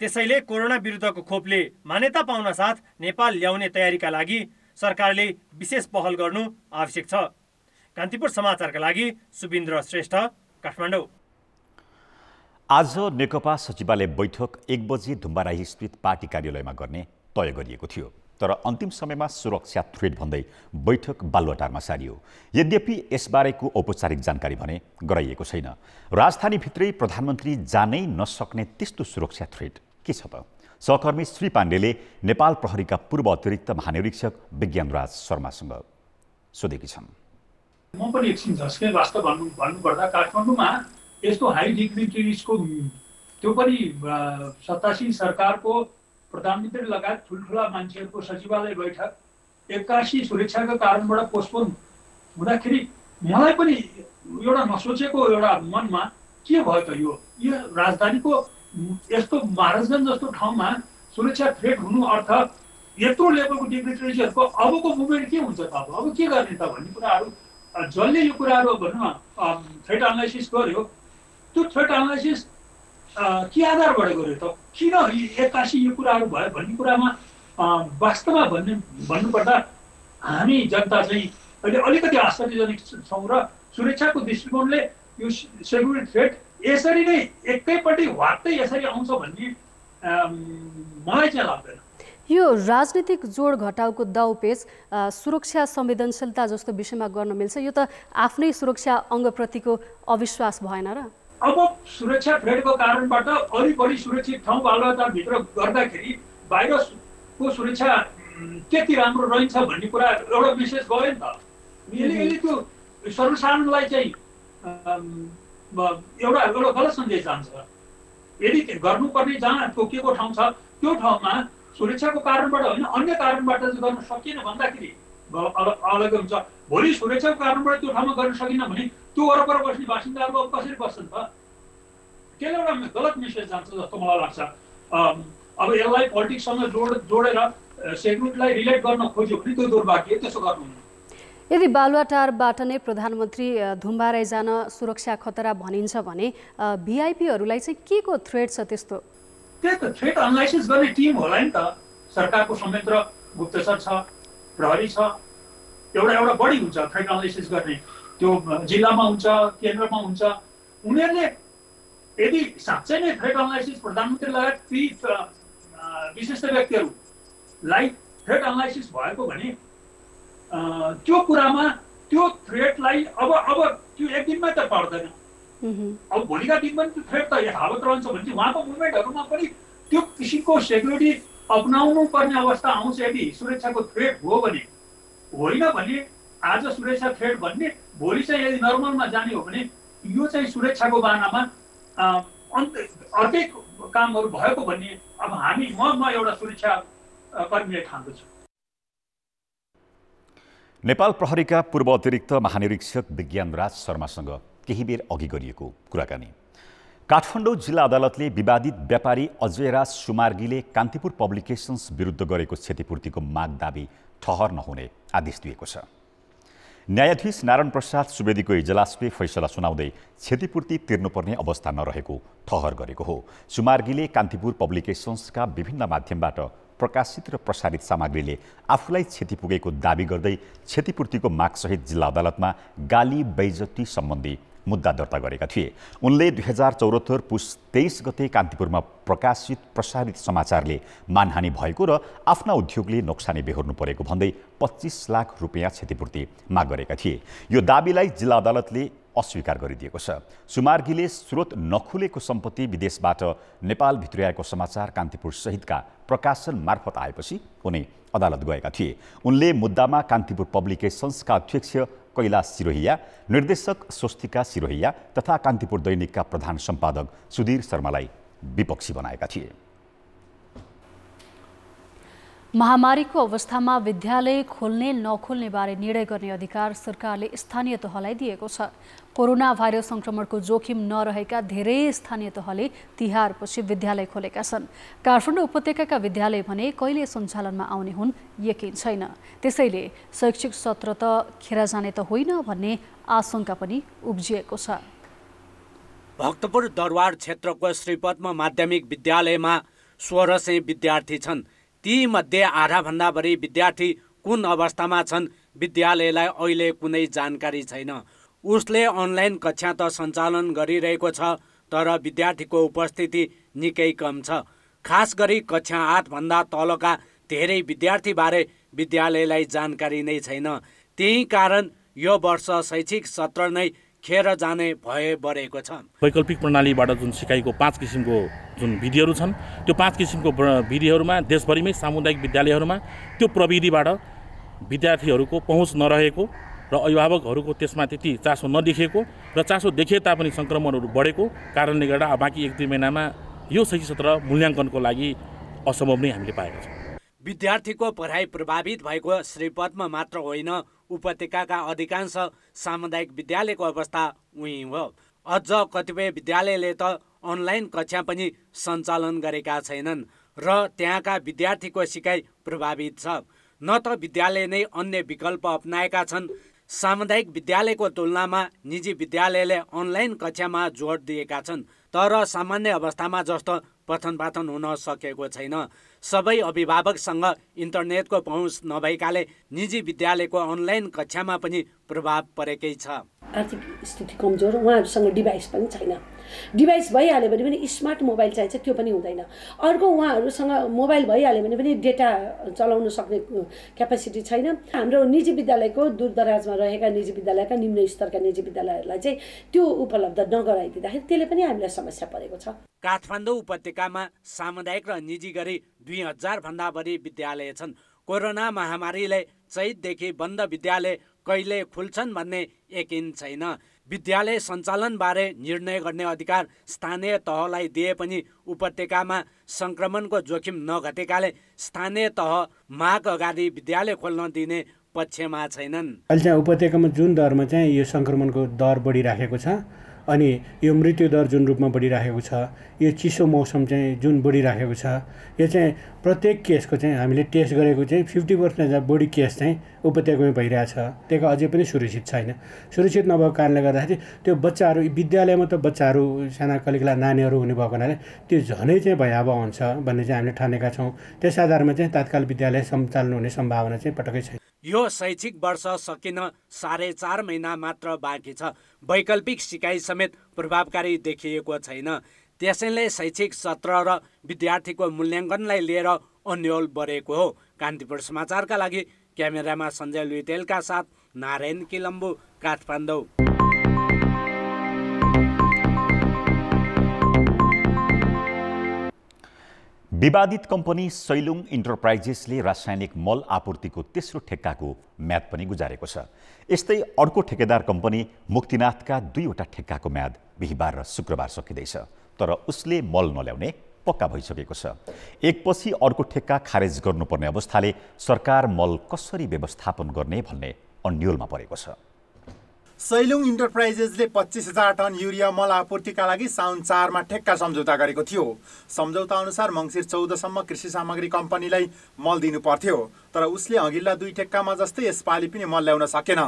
त्यसैले कोरोना विरुद्धको खोपले मान्यता पाउन साथ नेपाल ल्याउने तयारीका लागि सरकारले विशेष पहल गर्नु आवश्यक छ। कान्तिपुर समाचारका लागि सुबिन्द्र श्रेष्ठ, काठमाडौँ।
आज नेकपा सचिवालय बैठक 1 बजी धुम्बाराही स्थित पार्टी कार्यालयमा गर्ने तय गरिएको थियो। तर अन्तिम समयमा सुरक्षा थ्रेड भन्दै बैठक बालुवाटारमा सारियो। यद्यपि यसबारेको औपचारिक जानकारी भने गराइएको छैन। राजधानीभित्रै प्रधानमन्त्री जानै नसक्ने त्यस्तो सुरक्षा थ्रेड के छ त? सहकर्मी श्री पाण्डेले नेपाल प्रहरीका पूर्व अतिरिक्त महानिरीक्षक विज्ञानराज शर्मासँग सोधेकी छन्।
म पनि एकछिन झस्के वास्तव भन्नुपर्दा काठमाडौँमा यस्तो हाई डिग्निटरिजको त्यो पनि 87 सरकारको प्रधानमन्त्री लगायत ठुल्ठुला मान्छेहरूको सचिवालय बैठक 81 सुरक्षाका कारणबाट पोस्टपोन हुँदाखेरि मलाई पनि एउटा नसोचेको एउटा मनमा के भयो त यो राजधानीको यस्तो महाराजगञ्ज जस्तो ठाउँमा सुरक्षा थ्रेट हुनु अर्थ यत्रो लेभलको डिग्निटरिजहरूको अबको मुभमेन्ट के हुन्छ त? अब के गर्ने त भन्ने कुराहरू जसले यो कुराहरू भनौँ थ्रेट एनालाइसिस गर्यो। त्यो थ्रेट एनालाइसिस के आधारबाट गर्यो त? किन 81 यो कुराहरू भयो भन्ने कुरामा वास्तवमा भन्नुपर्दा हामी जनता चाहिँ अहिले अलिकति आश्चर्यजनक छौँ र सुरक्षाको दृष्टिकोणले यो सेक्युरिटी थ्रेट यसरी नै एकैपट्टि वात्तै यसरी आउँछ भन्ने मलाई चाहिँ लाग्दैन।
यो राजनीतिक जोड घटाउको दाउपेच सुरक्षा संवेदनशीलता जस्तो विषयमा गर्न मिल्छ। यो त आफ्नै सुरक्षा अङ्गप्रतिको अविश्वास भएन र?
अब सुरक्षा थ्रेटको कारणबाट अलि बढी सुरक्षित ठाउँ बालुवाटारभित्र गर्दाखेरि बाहिरको सुरक्षा त्यति राम्रो रहन्छ भन्ने कुरा एउटा मेसेज गयो नि त। यसले त्यो सर्वसाधारणलाई चाहिँ एउटा गलत सन्देश जान्छ। यदि गर्नुपर्ने जहाँ तोकिएको ठाउँ छ त्यो ठाउँमा सुरक्षाको कारणबाट होइन अन्य कारणबाट चाहिँ गर्न सकिएन भन्दाखेरि अलग्गै हुन्छ। भोलि सुरक्षाको कारणबाट त्यो ठाउँमा गर्न सकिन भने त्यो वरपर बस्ने बासिन्दाहरू अब कसरी बस्छन् त? त्यसले एउटा गलत मेसेज जान्छ जस्तो मलाई लाग्छ। अब यसलाई पोलिटिक्ससँग जोडेर सेक्युरिटीलाई रिलेट गर्न खोज्यो भने त्यो दुर्भाग्य, त्यसो गर्नुहुन्न।
यदि बालुवाटारबाट नै प्रधानमन्त्री धुम्बारै जान सुरक्षा खतरा भनिन्छ भने भिआइपीहरूलाई चाहिँ के को थ्रेट छ त्यस्तो?
त्यही त थ्रेट एनालाइसिस गर्ने टिम होला नि त। सरकारको संयन्त्र गुप्तचर छ, प्रहरी छ, एउटा बढी हुन्छ थ्रेट एनालाइसिस गर्ने। त्यो जिल्लामा हुन्छ, केन्द्रमा हुन्छ। उनीहरूले यदि साँच्चै नै थ्रेट एनालाइसिस प्रधानमन्त्री लगायत ती विशिष्ट व्यक्तिहरूलाई थ्रेट एनालाइसिस भएको भने त्यो कुरामा त्यो थ्रेटलाई अब त्यो एक दिनमै त पर्दैन। अब भोलिका दिनमा त्यो थ्रेट त यथावत रहन्छ भने चाहिँ उहाँको मुभमेन्टहरूमा पनि त्यो किसिमको सेक्युरिटी अपनाउनु पर्ने अवस्था आउँछ। यदि सुरक्षाको थ्रेट हो भने, होइन भने आज सुरक्षा थ्रेट भन्ने भोलि चाहिँ यदि नर्मलमा जाने हो भने यो चाहिँ सुरक्षाको बाहनामा अर्कै कामहरू भएको भन्ने अब म एउटा सुरक्षा कर्मीले ठान्दछु।
नेपाल प्रहरीका पूर्व अतिरिक्त महानिरीक्षक विज्ञानराज शर्मासँग केही बेर अघि गरिएको कुराकानी। काठमाडौँ जिल्ला अदालतले विवादित व्यापारी अजयराज सुमार्गीले कान्तिपुर पब्लिकेसन्स विरुद्ध गरेको क्षतिपूर्तिको माग दाबी ठहर नहुने आदेश दिएको छ। न्यायाधीश नारायण प्रसाद सुवेदीको इजलासले फैसला सुनाउँदै क्षतिपूर्ति तिर्नुपर्ने अवस्था नरहेको ठहर गरेको हो। सुमार्गीले कान्तिपुर पब्लिकेसन्सका विभिन्न माध्यमबाट प्रकाशित र प्रसारित सामग्रीले आफूलाई क्षति पुगेको दाबी गर्दै क्षतिपूर्तिको मागसहित जिल्ला अदालतमा गाली बेइज्जती सम्बन्धी मुद्दा दर्ता गरेका थिए। उनले 2074 पुस 23 गते कान्तिपुरमा प्रकाशित प्रसारित समाचारले मानहानि भएको र आफ्ना उद्योगले नोक्सानी बेहोर्नु परेको भन्दै 25 लाख रुपियाँ क्षतिपूर्ति माग गरेका थिए। यो दाबीलाई जिल्ला अदालतले अस्वीकार गरिदिएको छ। सुमार्गीले स्रोत नखुलेको सम्पत्ति विदेशबाट नेपाल भित्र्याएको समाचार कान्तिपुर सहितका प्रकाशन मार्फत आएपछि उनी अदालत गएका थिए। उनले मुद्दामा कान्तिपुर पब्लिकेसन्सका अध्यक्ष कैलाश सिरोहिया, निर्देशक स्वस्तिका सिरोहिया तथा कान्तिपुर दैनिकका प्रधान सम्पादक सुधीर शर्मालाई विपक्षी बनाएका थिए।
महामारीको अवस्थामा विद्यालय खोल्ने नखोल्ने बारे निर्णय गर्ने अधिकार सरकारले स्थानीय तहलाई दिएको छ। कोरोना भाइरस संक्रमणको जोखिम नरहेका धेरै स्थानीय तहले तिहारपछि विद्यालय खोलेका छन्। काठमाडौँ उपत्यकाका विद्यालय भने कहिले सञ्चालनमा आउने हुन् यकिन छैन। त्यसैले शैक्षिक सत्र त खेर जाने त होइन भन्ने आशंका पनि उब्जिएको छ।
भक्तपुर दरबार क्षेत्रको श्रीपद्म माध्यमिक विद्यालयमा 1600 विद्यार्थी छन्। ती मध्ये आधाभन्दा बढी विद्यार्थी कुन अवस्थामा छन् विद्यालयलाई अहिले कुनै जानकारी छैन। उसले अनलाइन कक्षा त सञ्चालन गरिरहेको छ, तर विद्यार्थीको उपस्थिति निकै कम छ। खास गरी कक्षा 8 भन्दा तलका धेरै विद्यार्थीबारे विद्यालयलाई जानकारी नै छैन। त्यही कारण यो वर्ष शैक्षिक सत्र नै खेर जाने भए बढेको छ।
वैकल्पिक प्रणालीबाट जुन सिकाइको 5 किसिमको जुन विधिहरू छन्, त्यो 5 किसिमको विधिहरूमा देशभरिमै सामुदायिक विद्यालयहरूमा त्यो प्रविधिबाट विद्यार्थीहरूको पहुँच नरहेको र अभिभावकहरूको त्यसमा त्यति चासो नदेखेको र चासो देखिए तापनि सङ्क्रमणहरू बढेको कारणले गर्दा बाँकी 1-2 महिनामा यो शैक्षिक सत्र मूल्याङ्कनको लागि असम्भव नै हामीले पाएका छौँ।
विद्यार्थीको पढाइ प्रभावित भएको श्रीपद्म मात्र होइन, उपत्यकाका अधिकांश सामुदायिक विद्यालयको अवस्था उही हो। अझ कतिपय विद्यालयले त अनलाइन कक्षा पनि सञ्चालन गरेका छैनन् र त्यहाँका विद्यार्थीको सिकाइ प्रभावित छ। न त विद्यालय नै अन्य विकल्प अपनाएका छन्। सामुदायिक विद्यालयको तुलनामा निजी विद्यालयले अनलाइन कक्षामा जोड दिएका छन्। तर सामान्य अवस्थामा जस्तो पठन पाठन हुन सकेको छैन। सबै अभिभावकसँग इन्टरनेटको पहुँच नभएकाले निजी विद्यालयको अनलाइन कक्षामा पनि प्रभाव परेकै छ।
आर्थिक स्थिति कमजोर, उहाँहरूसँग डिभाइस पनि छैन। डिभाइस भइहाल्यो भने पनि स्मार्ट मोबाइल चाहिन्छ, त्यो पनि हुँदैन। अर्को उहाँहरूसँग मोबाइल भइहाल्यो भने पनि डेटा चलाउन सक्ने क्यापेसिटी छैन। हाम्रो निजी विद्यालयको दूरदराजमा रहेका निजी विद्यालयका निम्न स्तरका निजी विद्यालयहरूलाई चाहिँ त्यो उपलब्ध नगराइदिँदाखेरि त्यसले पनि हामीलाई समस्या परेको छ।
काठमाडौँ उपत्यकामा सामुदायिक र निजी गरी 2000 भन्दा बढी विद्यालय छन्। कोरोना महामारीले चैतदेखि बन्द विद्यालय कहिले खुल्छन् भन्ने यकिन छैन। विद्यालय सञ्चालनबारे निर्णय गर्ने अधिकार स्थानीय तहलाई दिए पनि उपत्यकामा संक्रमणको जोखिम नघटेकाले स्थानीय तह माघ अगाडि विद्यालय खोल्न दिने पक्षमा छैनन्।
अहिले चाहिँ उपत्यकामा जुन दरमा चाहिँ यो संक्रमणको दर बढिराखेको छ अनि यो मृत्यु दर जुन रूपमा बढिराखेको छ, यो चिसो मौसम चाहिँ जुन बढिराखेको छ, यो चाहिँ प्रत्येक केसको चाहिँ हामीले टेस्ट गरेको चाहिँ 50% बढी केस चाहिँ उपत्यकामै भइरहेछ। त्यहाँ अझै पनि सुरक्षित छैन। सुरक्षित नभएको कारणले गर्दाखेरि त्यो बच्चाहरू विद्यालयमा त बच्चाहरू साना कलिकला नानीहरू हुने भएको हुनाले त्यो झनै चाहिँ भयावह हुन्छ भन्ने चाहिँ हामीले ठानेका छौँ। त्यस आधारमा चाहिँ तत्काल विद्यालय सञ्चालन हुने सम्भावना चाहिँ पटक्कै छैन।
यो शैक्षिक वर्ष सकिन 4.5 महिना मात्र बाँकी छ। वैकल्पिक सिकाइ समेत प्रभावकारी देखिएको छैन। त्यसैले शैक्षिक सत्र र विद्यार्थीको मूल्याङ्कनलाई लिएर अन्यल बढेको हो। कान्तिपुर समाचारका लागि क्यामेरामा सञ्जय लुइटेलका साथ नारायण किलम्बु, काठमाडौँ।
विवादित कम्पनी सैलुङ इन्टरप्राइजेसले रासायनिक मल आपूर्तिको तेस्रो ठेक्काको म्याद पनि गुजारेको छ। यस्तै अर्को ठेकेदार कम्पनी मुक्तिनाथका 2वटा ठेक्काको म्याद बिहीबार र शुक्रबार सकिँदैछ। तर उसले मल नल्याउने पक्का भइसकेको छ। एकपछि अर्को ठेक्का खारेज गर्नुपर्ने अवस्थाले सरकार मल कसरी व्यवस्थापन गर्ने भन्ने अन्योलमा परेको छ।
सैलुङ इन्टरप्राइजेसले 25,000 टन युरिया मल आपूर्तिका लागि साउन 4 मा ठेक्का सम्झौता गरेको थियो। सम्झौता अनुसार मङ्सिर 14 सम्म कृषि सामग्री कम्पनीलाई मल दिनु पर्थ्यो। तर उसले अघिल्ला 2 ठेक्कामा जस्तै यसपालि पनि मल ल्याउन सकेन।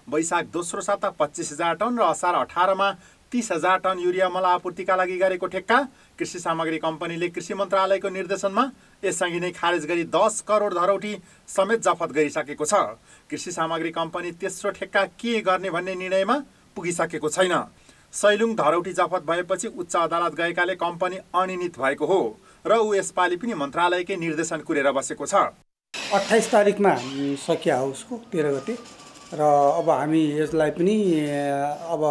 वैशाख दोस्रो साता 25,000 टन र असार 18 मा 30,000 टन युरिया मल आपूर्तिका लागि गरेको ठेक्का कृषि सामग्री कम्पनीले कृषि मन्त्रालयको निर्देशनमा यसअघि नै खारेज गरी 10 करोड धरौटी समेत जफत गरिसकेको छ। कृषि सामग्री कम्पनी तेस्रो ठेक्का के गर्ने भन्ने निर्णयमा पुगिसकेको छैन। सैलुङ धरौटी जफत भएपछि उच्च अदालत गएकाले कम्पनी अनियमित भएको हो र ऊ यसपालि पनि मन्त्रालयकै निर्देशन कुरेर बसेको छ।
28 तारिकमा सकिया हो उसको 13 गते र अब हामी यसलाई पनि अब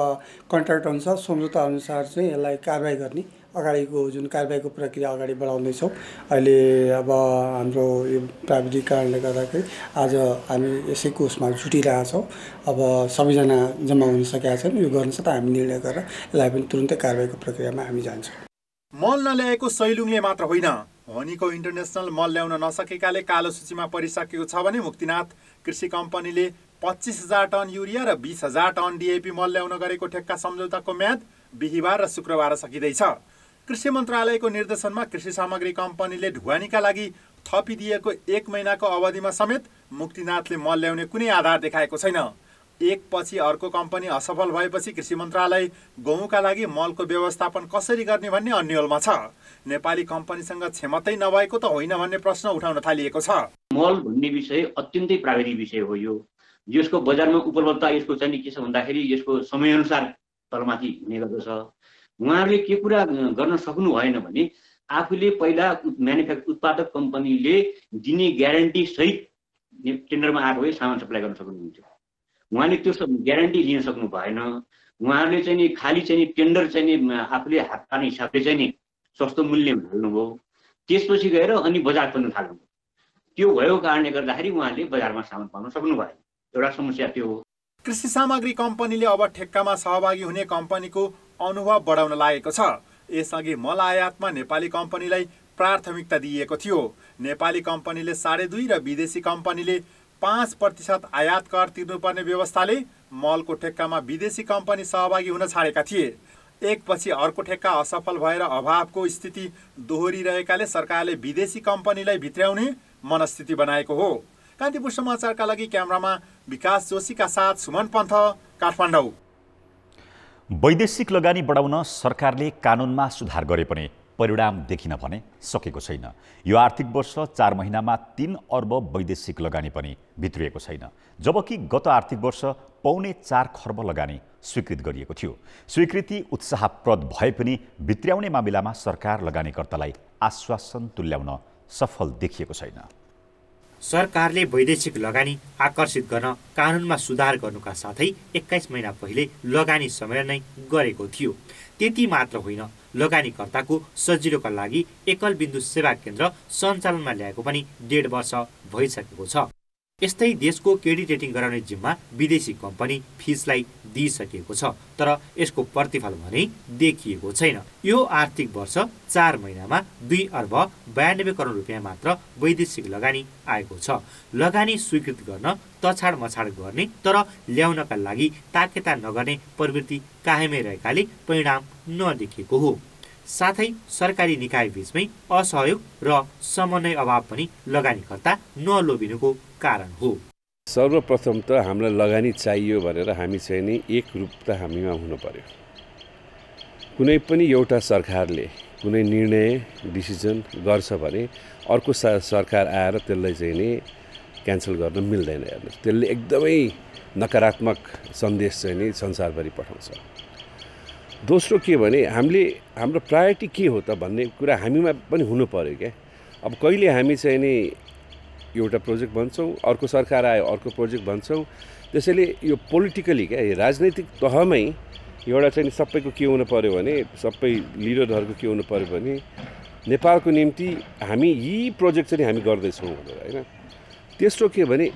कन्ट्र्याक्ट अनुसार सम्झौता अनुसार चाहिँ यसलाई कारबाही गर्ने अगाडिको जुन कारबाहीको प्रक्रिया अगाडि बढाउँदैछौँ। अहिले अब हाम्रो यो प्राविधिक कारणले गर्दाखेरि आज हामी यसैको उसमा जुटिरहेछौँ। अब सबैजना जम्मा हुन सकेका छन्। यो गर्नु छ त हामी निर्णय गरेर यसलाई पनि तुरुन्तै कारबाहीको प्रक्रियामा हामी जान्छौँ।
मल नल्याएको सैलुङले मात्र होइन, होनीको इन्टरनेसनल मल ल्याउन नसकेकाले कालो सूचीमा परिसकेको छ भने मुक्तिनाथ कृषि कम्पनीले 25,000 टन युरिया र 20,000 टन डिएपी मल ल्याउन गरेको ठेक्का सम्झौताको म्याद बिहीबार र शुक्रबार सकिँदैछ। कृषि मन्त्रालयको निर्देशनमा कृषि सामग्री कम्पनीले ढुवानीका लागि थपिदिएको 1 महिनाको अवधिमा समेत मुक्तिनाथले मल ल्याउने कुनै आधार देखाएको छैन। एकपछि अर्को कम्पनी असफल भएपछि कृषि मन्त्रालय गहुँका लागि मलको व्यवस्थापन कसरी गर्ने भन्ने अन्यलमा छ। नेपाली कम्पनीसँग क्षमतै नभएको त होइन भन्ने प्रश्न उठाउन थालिएको छ।
मल भन्ने विषय अत्यन्तै प्राविधिक विषय हो। यसको बजारमा उपलब्धता यसको चाहिँ के छ भन्दाखेरि यसको समयअनुसार तलमाथि हुने गर्दछ। उहाँहरूले के कुरा गर्न सक्नु भएन भने आफूले पहिला उत्पादक कम्पनीले दिने ग्यारेन्टी सहित टेन्डरमा आएको भए सामान सप्लाई गर्न सक्नुहुन्थ्यो। उहाँले त्यो ग्यारेन्टी लिन सक्नु भएन। उहाँहरूले चाहिँ खालि चाहिँ टेन्डर चाहिँ आफूले हात पार्ने हिसाबले चाहिँ सस्तो मूल्यमा हाल्नुभयो। त्यसपछि गएर अनि बजार खोल्न थाल्नुभयो। त्यो भएको कारणले गर्दाखेरि उहाँले बजारमा सामान पाउन सक्नु भएन। एउटा समस्या त्यो हो।
कृषि सामग्री कम्पनीले अब ठेक्कामा सहभागी हुने कम्पनीको अनुभव बढाउन लागेको छ। यसअघि मल आयातमा नेपाली कम्पनीलाई प्राथमिकता दिइएको थियो। नेपाली कम्पनीले 2.5% र विदेशी कम्पनीले 5% आयात कर तिर्नुपर्ने व्यवस्थाले मलको ठेक्कामा विदेशी कम्पनी सहभागी हुन छाडेका थिए। एकपछि अर्को ठेक्का असफल भएर अभावको स्थिति दोहोरिरहेकाले सरकारले विदेशी कम्पनीलाई भित्र्याउने मनस्थिति बनाएको हो। कान्तिपुर समाचारका लागि क्यामेरामा विकास जोशीका साथ सुमन पन्थ, काठमाडौँ।
वैदेशिक लगानी बढाउन सरकारले कानुनमा सुधार गरे पनि परिणाम देखिन भने सकेको छैन। यो आर्थिक वर्ष 4 महिनामा 3 अर्ब वैदेशिक लगानी पनि भित्रिएको छैन, जबकि गत आर्थिक वर्ष 4.25 खर्ब लगानी स्वीकृत गरिएको थियो। स्वीकृति उत्साहप्रद भए पनि भित्र्याउने मामिलामा सरकार लगानीकर्तालाई आश्वासन तुल्याउन सफल देखिएको छैन।
सरकारले वैदेशिक लगानी आकर्षित गर्न कानुनमा सुधार गर्नुका साथै 21 महिना पहिले लगानी सम्मेलन नै गरेको थियो। त्यति मात्र होइन, लगानीकर्ताको सजिलोका लागि एकल बिन्दु सेवा केन्द्र सञ्चालनमा ल्याएको पनि 1.5 वर्ष भइसकेको छ। यस्तै देशको क्रेडिट रेटिङ गराउने जिम्मा विदेशी कम्पनी फिचलाई दिइसकेको छ, तर यसको प्रतिफल भने देखिएको छैन। यो आर्थिक वर्ष 4 महिनामा 2 अर्ब 92 करोड रुपियाँ मात्र वैदेशिक लगानी आएको छ। लगानी स्वीकृत गर्न तछाड मछाड गर्ने तर ल्याउनका लागि ताकेता नगर्ने प्रवृत्ति कायमै रहेकाले परिणाम नदेखिएको हो। साथै सरकारी निकाय बीचमै असहयोग र समन्वय अभाव पनि लगानीकर्ता नलोभिनुको कारण हो।
सर्वप्रथम त हामीलाई लगानी चाहियो भनेर हामी चाहिँ नि एकरूपता हामीमा हुनु पर्यो। कुनै पनि एउटा सरकारले कुनै निर्णय डिसिजन गर्छ भने अर्को सरकार आएर त्यसलाई चाहिँ नि क्यान्सल गर्न मिल्दैन। हेर्नुहोस्, त्यसले एकदमै नकारात्मक सन्देश चाहिँ नि संसारभरि पठाउँछ। दोस्रो के भने हाम्रो प्रायोरिटी के हो त भन्ने कुरा हामीमा पनि हुनु पर्यो क्या। अब कहिले हामी चाहिँ नि एउटा प्रोजेक्ट भन्छौँ, अर्को सरकार आयो अर्को प्रोजेक्ट भन्छौँ। त्यसैले यो पोलिटिकली क्या राजनैतिक तहमै एउटा चाहिँ सबैको के हुनु पर्यो भने, सबै लिडरहरूको के हुनु पर्यो भने नेपालको निम्ति हामी यी प्रोजेक्ट चाहिँ हामी गर्दैछौँ भनेर होइन। तेस्रो के भने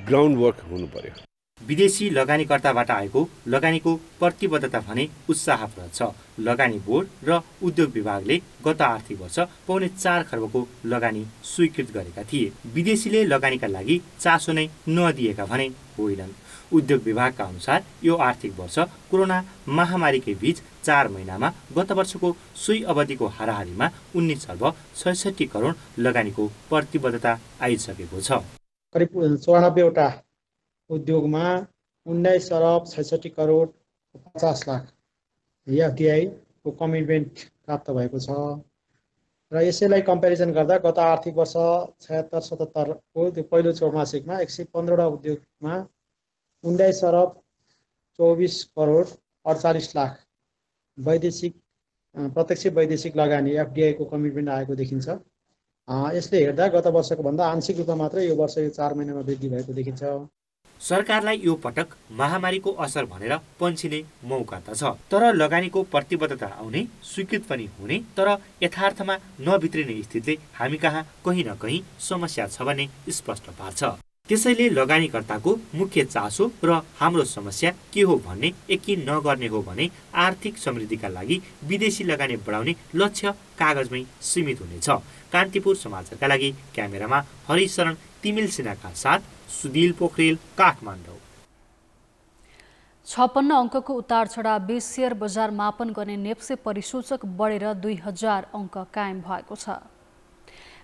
ग्राउन्ड वर्क हुनु पर्यो।
विदेशी लगानीकर्ताबाट आएको लगानीको प्रतिबद्धता भने उत्साहप्रद छ। लगानी बोर्ड र उद्योग विभागले गत आर्थिक वर्ष 4.25 खर्बको लगानी स्वीकृत गरेका थिए। विदेशीले लगानीका लागि चासो नै नदिएका भने होइनन्। उद्योग विभागका अनुसार यो आर्थिक वर्ष कोरोना महामारीकै बीच 4 महिनामा गत वर्षको सोही अवधिको हाराहारीमा 19 अर्ब 66 करोड लगानीको प्रतिबद्धता आइसकेको छ।
करिब 94वटा उद्योगमा 19 अर्ब 66 करोड 50 लाख एफडिआई को कमिटमेन्ट प्राप्त भएको छ र यसैलाई कम्पेरिजन गर्दा गत आर्थिक वर्ष 76-77 को त्यो पहिलो चौमासिकमा 115वटा उद्योगमा 19 अर्ब 24 करोड 48 लाख वैदेशिक प्रत्यक्ष वैदेशिक लगानी एफडिआई को कमिटमेन्ट आएको देखिन्छ। यसले हेर्दा गत वर्षको भन्दा आंशिक रूपमा मात्र यो वर्ष यो 4 महिनामा वृद्धि भएको देखिन्छ।
सरकारलाई यो पटक महामारीको असर भनेर पन्छिने मौका त छ, तर लगानीको प्रतिबद्धता आउने स्वीकृत पनि हुने तर यथार्थमा नभित्रिने स्थितिले हामी कहाँ कहीँ न कहीँ समस्या छ भन्ने स्पष्ट पार्छ। त्यसैले लगानीकर्ताको मुख्य चासो र हाम्रो समस्या के हो भन्ने यकिन नगर्ने हो भने आर्थिक समृद्धिका लागि विदेशी लगानी बढाउने लक्ष्य कागजमै सीमित हुनेछ। कान्तिपुर समाचारका लागि क्यामेरामा हरिशरण तिमिल सिन्हाका साथ सुदिल पोखरेल, काठमाडौँ।
56 अङ्कको उतार चढाव 20 शेयर बजार मापन गर्ने नेप्से परिसूचक बढेर 2000 अङ्क कायम भएको छ।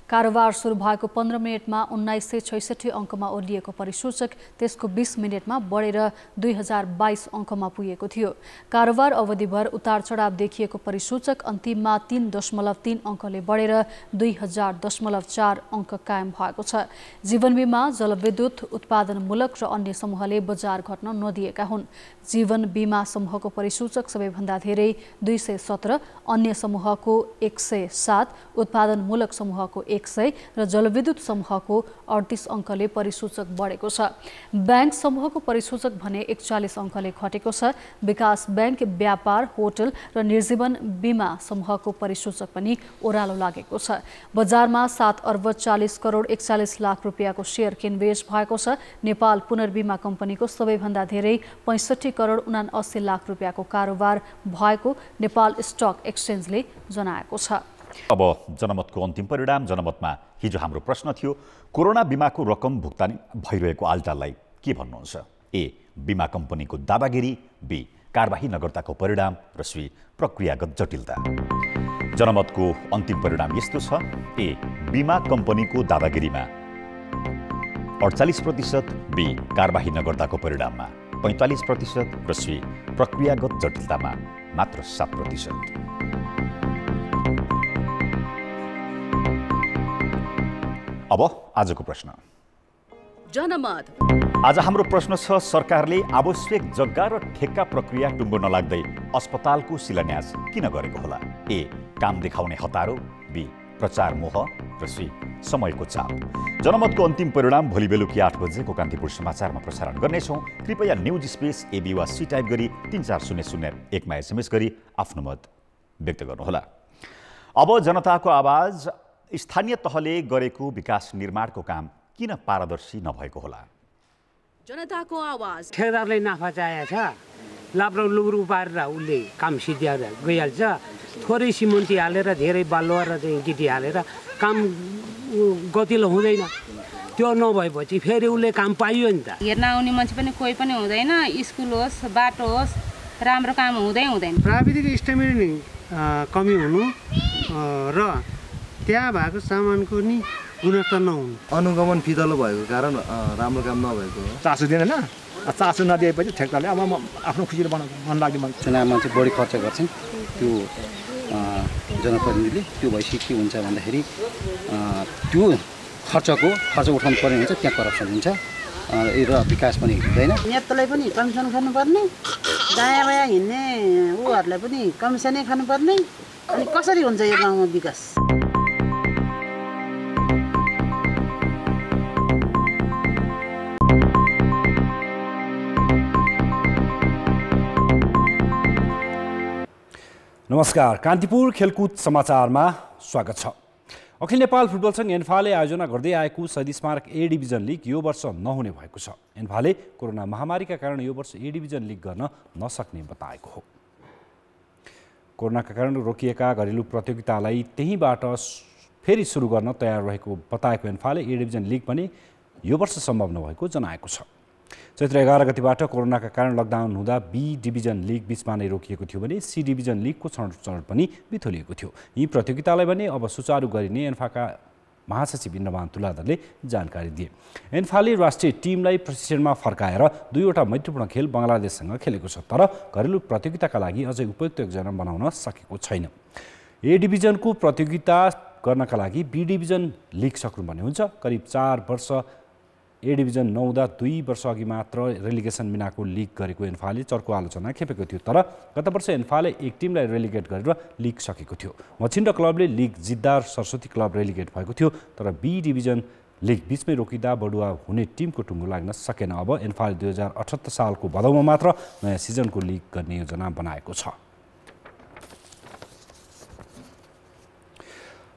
कारोबार सुरु भएको 15 मिनटमा 1966 अङ्कमा ओर्लिएको परिसूचक त्यसको 20 मिनटमा बढेर 2022 अङ्कमा पुगेको थियो। कारोबार अवधिभर उतार चढाव देखिएको परिसूचक अन्तिममा 3.3 अङ्कले बढेर 2000.4 अङ्क कायम भएको छ। जीवन बिमा, जलविद्युत, उत्पादनमूलक र अन्य समूहले बजार घट्न नदिएका हुन्। जीवन बिमा समूहको परिसूचक सबैभन्दा धेरै 217, अन्य समूहको 107, उत्पादनमूलक समूहको 100 र जलविद्युत समूहको 38 अङ्कले परिसूचक बढेको छ। ब्याङ्क समूहको परिसूचक भने 41 अङ्कले घटेको छ। विकास ब्याङ्क, व्यापार, होटल र निर्जीवन बिमा समूहको परिसूचक पनि ओह्रालो लागेको छ। बजारमा 7 अर्ब 40 करोड 41 लाख रुपियाँको सेयर किनबेच भएको छ। नेपाल पुनर्बिमा कम्पनीको सबैभन्दा धेरै 65 करोड 79 लाख रुपियाँको कारोबार भएको नेपाल स्टक एक्सचेन्जले जनाएको छ।
अब जनमतको अन्तिम परिणाम। जनमतमा हिजो हाम्रो प्रश्न थियो, कोरोना बिमाको रकम भुक्तानी भइरहेको आल्टालाई के भन्नुहुन्छ? ए, बिमा कम्पनीको दावागिरी, बी, कारबाही नगर्दाको परिणाम र सी, प्रक्रियागत जटिलता। जनमतको अन्तिम परिणाम यस्तो छ, ए, बिमा कम्पनीको दावागिरीमा 48%, बी, कारबाही नगर्दाको परिणाममा 45% र सी प्रक्रियागत जटिलतामा मात्र 7%। अब आजको प्रश्न।
जनमत।
आज हाम्रो प्रश्न छ, सरकारले आवश्यक जग्गा र ठेक्का प्रक्रिया टुङ्गो नलाग्दै अस्पतालको शिलान्यास किन गरेको होला? ए काम देखाउने हतारो, बी प्रचार मोह र सी समयको चाप। जनमतको अन्तिम परिणाम भोलि बेलुकी 8 बजेको कान्तिपुर समाचारमा प्रसारण गर्नेछौँ। कृपया न्युज स्पेस एबी वा सी टाइप गरी 34001 मा SMS गरी आफ्नो मत व्यक्त गर्नुहोला। अब जनताको आवाज। स्थानीय तहले गरेको विकास निर्माणको काम किन पारदर्शी नभएको होला?
जनताको आवाज।
ठेकेदारले नाफा चाहेको छ, लाप्रो लुग्रु पारेर उसले काम सिद्ध्याएर गइहाल्छ। थोरै सिमेन्टी हालेर धेरै बालुवा र चाहिँ गिटी हालेर काम गतिलो हुँदैन। त्यो नभएपछि फेरि उसले काम पाइयो नि त।
हेर्न आउने मान्छे पनि कोही पनि हुँदैन, स्कुल होस् बाटो होस् राम्रो काम हुँदैन।
प्राविधिक स्ट्यामिना कमी हुनु र त्यहाँ भएको सामानको नि गुणस्तर नहुनु,
अनुगमन फितलो भएको कारण राम्रो काम नभएको हो।
चासो दिँदैन, चासो नदिएपछि ठेक्दारले अब म आफ्नो खुसीले बनाउँछु मन लाग्ने मान्छे
चुनावमा चाहिँ बढी खर्च गर्छन्। त्यो जनप्रतिनिधिले त्यो भएपछि के हुन्छ भन्दाखेरि त्यो खर्च उठाउनु पर्ने हुन्छ, त्यहाँ करप्सन हुन्छ र विकास पनि हुँदैन।
नेतालाई पनि कमिसन खानुपर्ने, दायाँ बायाँ हिँड्ने उहरूलाई पनि कमिसनै खानुपर्ने, अनि कसरी हुन्छ यो गाउँमा विकास?
नमस्कार, कान्तिपुर खेलकुद समाचारमा स्वागत छ। अखिल नेपाल फुटबल सङ्घ एन्फाले आयोजना गर्दै आएको शहीद स्मारक ए डिभिजन लिग यो वर्ष नहुने भएको छ। एन्फाले कोरोना महामारीका कारण यो वर्ष ए डिभिजन लिग गर्न नसक्ने बताएको हो। कोरोनाका कारण रोकिएका घरेलु प्रतियोगितालाई त्यहीँबाट फेरि सुरु गर्न तयार रहेको बताएको एन्फाले ए डिभिजन लिग पनि यो वर्ष सम्भव नभएको जनाएको छ। चैत्र 11 गतिबाट कोरोनाका कारण लकडाउन हुँदा बी डिभिजन लिग बीचमा नै रोकिएको थियो भने सी डिभिजन लिगको छनौट पनि बिथोलिएको थियो। यी प्रतियोगितालाई भने अब सुचारू गरिने एन्फाका महासचिव इन्द्रमान तुलाधरले जानकारी दिए। एन्फाले राष्ट्रिय टिमलाई प्रशिक्षणमा फर्काएर 2वटा मैत्रीपूर्ण खेल बङ्गलादेशसँग खेलेको छ, तर घरेलु प्रतियोगिताका लागि अझै उपयुक्त योजना बनाउन सकेको छैन। ए डिभिजनको प्रतियोगिता गर्नका लागि बी डिभिजन लिग सक्नुपर्ने हुन्छ। करिब 4 वर्ष ए डिभिजन नहुँदा 2 वर्ष अघि मात्र रेलिगेसन बिनाको लिग गरेको एन्फाले चर्को आलोचना खेपेको थियो, तर गत वर्ष एन्फाले एक टिमलाई रेलिगेट गरेर लिग सकेको थियो। मछिन्ड क्लबले लिग जित्दा सरस्वती क्लब रेलिगेट भएको थियो, तर बी डिभिजन लिग बीचमै रोकिँदा बडुवा हुने टिमको टुङ्गो लाग्न सकेन। अब एन्फाले 2078 सालको भदौमा मात्र नयाँ सिजनको लिग गर्ने योजना बनाएको छ।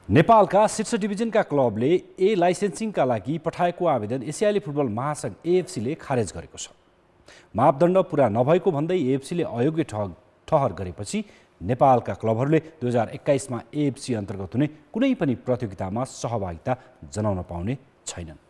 नेपालका शीर्ष डिभिजनका क्लबले ए लाइसेन्सिङका लागि पठाएको आवेदन एसियाली फुटबल महासङ्घ एएफसीले खारेज गरेको छ। मापदण्ड पुरा नभएको भन्दै एएफसीले अयोग्य ठहर गरेपछि नेपालका क्लबहरूले 2021 मा एएफसी अन्तर्गत हुने कुनै पनि प्रतियोगितामा सहभागिता जनाउन पाउने छैनन्।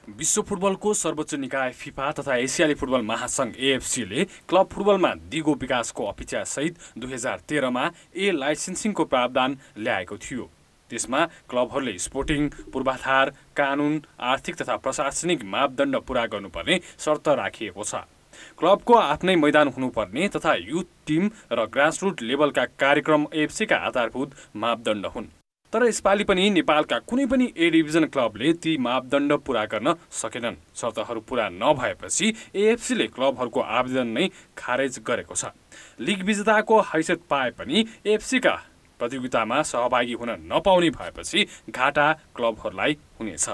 विश्व फुटबलको सर्वोच्च निकाय फिफा तथा एसियाली फुटबल महासङ्घ एएफसीले क्लब फुटबलमा दिगो विकासको अपेक्षासहित 2013 मा ए लाइसेन्सिङको प्रावधान ल्याएको थियो। त्यसमा क्लबहरूले स्पोर्टिङ, पूर्वाधार, कानुन, आर्थिक तथा प्रशासनिक मापदण्ड पूरा गर्नुपर्ने शर्त राखिएको छ। क्लबको आफ्नै मैदान हुनुपर्ने तथा युथ टिम र ग्रासरुट लेभलका कार्यक्रम एएफसीका आधारभूत मापदण्ड हुन्। तर यसपालि पनि नेपालका कुनै पनि ए डिभिजन क्लबले ती मापदण्ड पूरा गर्न सकेनन्। शर्तहरू पूरा नभएपछि एएफसीले क्लबहरूको आवेदन नै खारेज गरेको छ। लिग विजेताको हैसियत पाए पनि एएफसीका प्रतियोगितामा सहभागी हुन नपाउने भएपछि घाटा क्लबहरूलाई हुनेछ।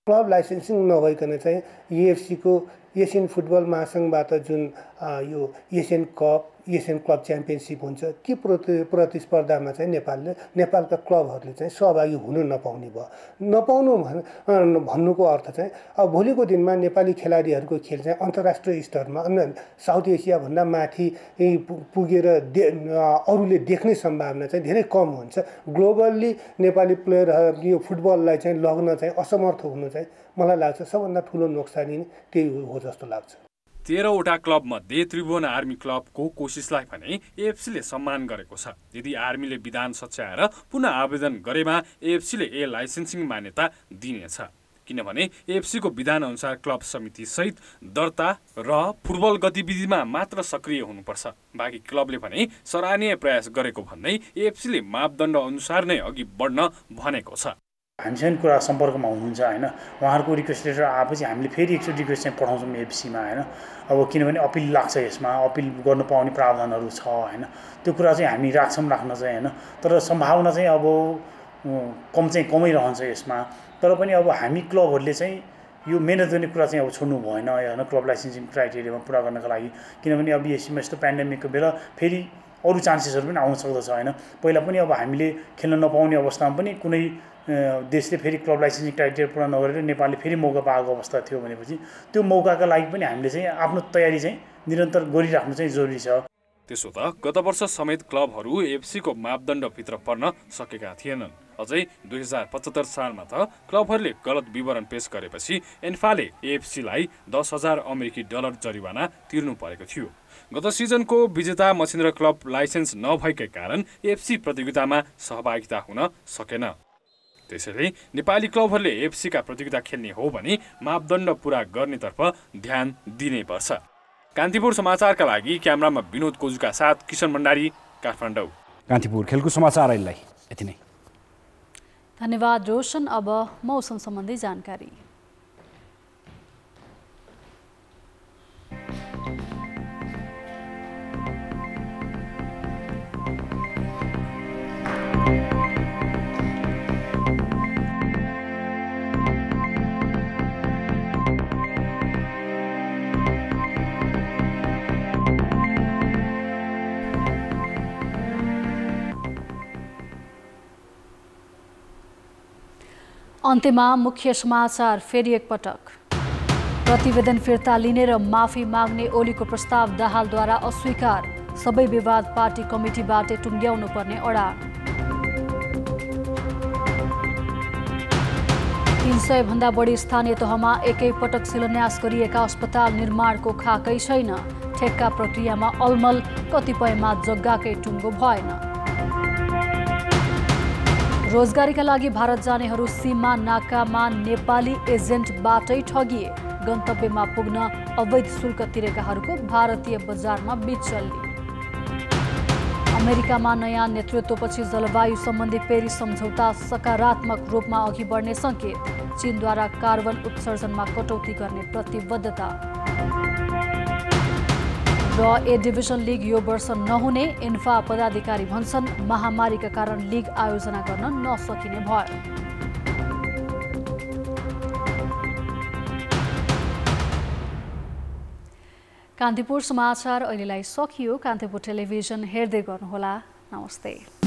क्लब लाइसेन्सिङ नभइकन चाहिँ एएफसीको एसियन फुटबल महासङ्घबाट जुन यो Asian cup, Asian club championship हुन्छ, ती प्रतिस्पर्धामा चाहिँ नेपालका क्लबहरूले चाहिँ सहभागी हुन नपाउने भयो। नपाउनु भन्नुको अर्थ चाहिँ अब भोलिको दिनमा नेपाली खेलाडीहरूको खेल चाहिँ अन्तर्राष्ट्रिय स्तरमा साउथ एसियाभन्दा माथि पुगेर अरूले देख्ने सम्भावना चाहिँ धेरै कम हुन्छ। ग्लोबल्ली नेपाली प्लेयरहरू यो फुटबललाई चाहिँ लग्न चाहिँ असमर्थ हुनु चाहिँ मलाई लाग्छ सबभन्दा ठुलो नोक्सानी त्यही हो जस्तो लाग्छ।
13वटा क्लब मध्ये त्रिभुवन आर्मी क्लबको कोसिसलाई भने एएफसीले सम्मान गरेको छ। यदि आर्मीले विधान सच्याएर पुनः आवेदन गरेमा एएफसीले ए लाइसेन्सिङ मान्यता दिनेछ। किनभने एएफसीको विधानअनुसार क्लब समिति सहित दर्ता र फुटबल गतिविधिमा मात्र सक्रिय हुनुपर्छ। बाँकी क्लबले भने सराहनीय प्रयास गरेको भन्दै एएफसीले मापदण्ड अनुसार नै अघि बढ्न भनेको छ।
हामीसँग कुरा सम्पर्कमा हुनुहुन्छ हैन, उहाँहरूको रिक्वेस्ट लेटर आएपछि हामीले फेरि एकचोटि रिक्वेस्ट चाहिँ पठाउँछौँ एएफसीमा हैन। अब किनभने अपिल लाग्छ, यसमा अपिल गर्न पाउने प्रावधानहरू छ हैन, त्यो कुरा चाहिँ हामी राख्न चाहिँ हैन। तर सम्भावना चाहिँ अब कमै रहन्छ यसमा। तर पनि अब हामी क्लबहरूले चाहिँ यो मेहनत गर्ने कुरा चाहिँ अब छोड्नु भएन हैन, क्लब लाइसेन्सिङ क्राइटेरियामा पुरा गर्नका लागि। किनभने अब यसमा यस्तो पेन्डेमिकको बेला फेरि अरू चान्सेसहरू पनि आउन सक्दछ हैन। पहिला पनि अब हामीले खेल्न नपाउने अवस्थामा पनि कुनै देशले फेरि क्लब लाइसेन्सिङ क्राइटेरिया पुरा नगरेर नेपालले फेरि मौका पाएको अवस्था थियो भनेपछि त्यो मौकाका लागि पनि हामीले चाहिँ आफ्नो तयारी चाहिँ निरन्तर गरिराख्नु चाहिँ जरुरी छ।
त्यसो त गत वर्ष समेत क्लबहरू एएफसीको मापदण्डभित्र पर्न सकेका थिएनन्। अझै 2075 सालमा त क्लबहरूले गलत विवरण पेश गरेपछि एन्फाले एएफसीलाई $10,000 अमेरिकी जरिवाना तिर्नु परेको थियो। गत सिजनको विजेता मछिन्द्र क्लब लाइसेन्स नभएकै कारण एएफसी प्रतियोगितामा सहभागिता हुन सकेन। त्यसैले नेपाली क्लबहरूले एएफसीका प्रतियोगिता खेल्ने हो भने मापदण्ड पूरा गर्नेतर्फ ध्यान दिनैपर्छ। कान्तिपुर समाचारका लागि क्यामेरामा विनोद कोजुका साथ किशन भण्डारी, काठमाडौँ।
कान्तिपुर खेलकुद समाचार अहिलेलाई यति नै।
धन्यवाद रोशन। अब मौसम सम्बन्धी जानकारी। अन्त्यमा मुख्य समाचार फेरि एकपटक। प्रतिवेदन फिर्ता लिने र माफी माग्ने ओलीको प्रस्ताव दाहालद्वारा अस्वीकार। सबै विवाद पार्टी कमिटीबाट टुङ्ग्याउनु पर्ने अडान। 300 भन्दा बढी स्थानीय तहमा एकै पटक शिलान्यास गरिएका अस्पताल निर्माणको खाकै छैन। ठेक्का प्रक्रियामा अलमल, कतिपयमा जग्गाकै टुङ्गो भएन। रोजगारीका लागि भारत जानेहरू सीमा नाकामा नेपाली एजेन्टबाटै ठगिए। गन्तव्यमा पुग्न अवैध शुल्क तिरेकाहरूको भारतीय बजारमा बिचल्ली। अमेरिकामा नयाँ नेतृत्वपछि जलवायु सम्बन्धी पेरिस सम्झौता सकारात्मक रूपमा अघि बढ्ने सङ्केत। चीनद्वारा कार्बन उत्सर्जनमा कटौती गर्ने प्रतिबद्धता। र ए डिभिजन लिग यो वर्ष नहुने इन्फा पदाधिकारी भन्छन्। महामारीका कारण लिग आयोजना गर्न नसकिने भयो। कान्तिपुर समाचार अहिलेलाई सकियो। कान्तिपुर टेलिभिजन हेर्दै गर्नुहोला। नमस्ते।